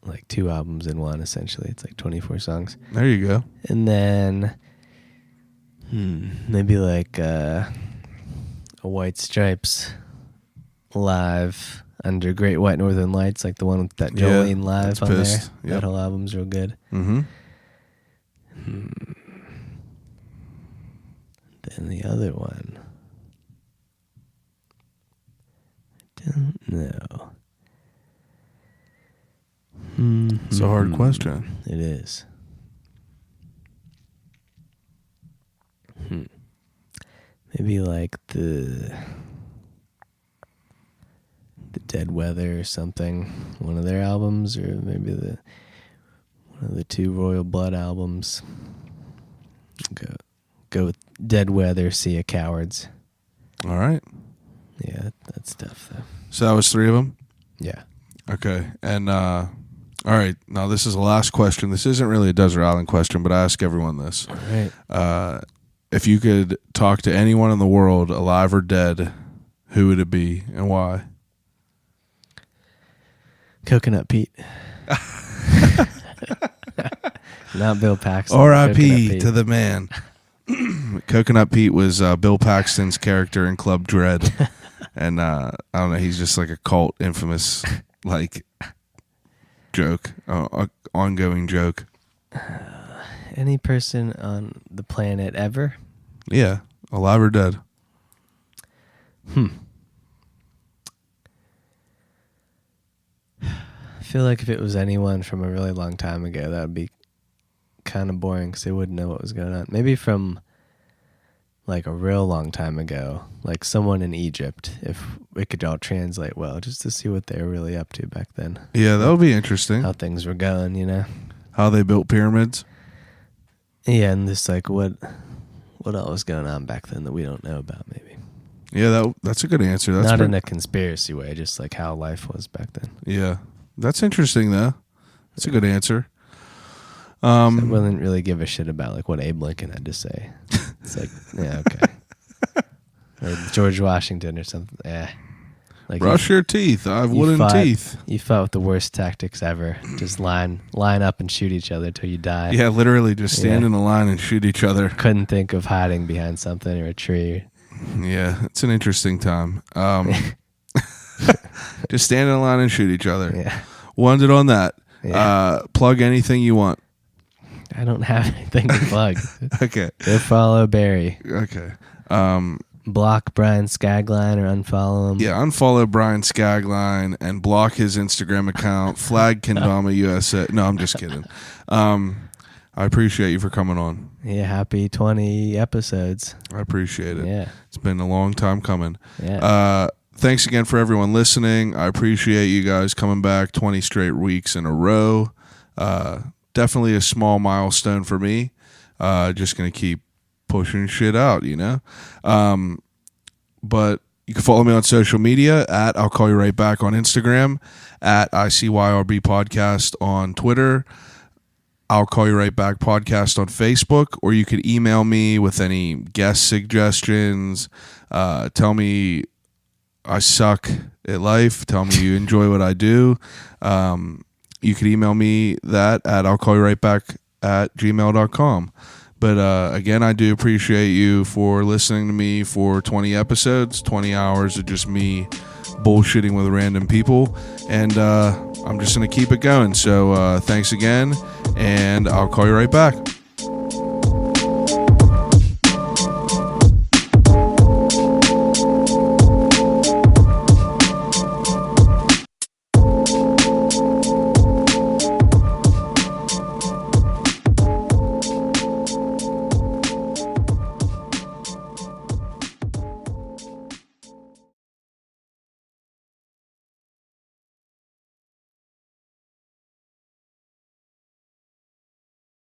like 2 albums in one, essentially. It's like 24 songs. There you go. And then maybe like a White Stripes live under Great White Northern Lights, like the one with that Jolene live on Pissed. there. Yep. That whole album's real good. Mm-hmm. Then the other one, I don't know. It's a hard question. It is. Maybe like the Dead Weather or something. One of their albums, or maybe one of the 2 Royal Blood albums. Go with Dead Weather, Sea of Cowards. All right. Yeah, that's tough though. So that was 3 of them? Yeah. Okay. And, all right. Now, this is the last question. This isn't really a Desert Island question, but I ask everyone this. All right. If you could talk to anyone in the world, alive or dead, who would it be and why? Coconut Pete. Not Bill Paxton. R.I.P. to the man. Coconut Pete was Bill Paxton's character in Club Dread. And I don't know, he's just like a cult, infamous, like, joke, ongoing joke. Any person on the planet ever? Yeah, alive or dead. I feel like if it was anyone from a really long time ago, that would be kind of boring because they wouldn't know what was going on. Maybe from like a real long time ago, like someone in Egypt, if it could all translate well, just to see what they were really up to back then. Yeah, that would be interesting. How things were going, you know? How they built pyramids. Yeah, and just like what all was going on back then that we don't know about, maybe. Yeah, that's a good answer. That's not in a conspiracy way, just like how life was back then. Yeah, that's interesting though. That's a good answer. So I wouldn't really give a shit about like what Abe Lincoln had to say. It's like, yeah, okay. Or George Washington or something. Yeah. Like brush your teeth. I have wooden teeth. You fought with the worst tactics ever. Just line up and shoot each other till you die. Yeah, literally just stand in a line and shoot each other. Couldn't think of hiding behind something or a tree. Yeah, it's an interesting time. Just stand in a line and shoot each other. Yeah. We'll it on that. Yeah. Plug anything you want. I don't have anything to plug. Okay. Go follow Barry. Okay. Block Brian Skagline or unfollow him. Yeah, unfollow Brian Skagline and block his Instagram account, Flag Kendama USA. No, I'm just kidding. I appreciate you for coming on. Yeah, happy 20 episodes. I appreciate it. Yeah. It's been a long time coming. Yeah. Thanks again for everyone listening. I appreciate you guys coming back 20 straight weeks in a row. Definitely a small milestone for me. Just going to keep pushing shit out, you know? But you can follow me on social media at I'll Call You Right Back on Instagram, at ICYRB Podcast on Twitter, I'll Call You Right Back Podcast on Facebook, or you could email me with any guest suggestions. Tell me I suck at life. Tell me you enjoy what I do. You could email me that at I'll Call You Right Back at gmail.com. But again, I do appreciate you for listening to me for 20 episodes, 20 hours of just me bullshitting with random people. And I'm just going to keep it going. So thanks again, and I'll call you right back.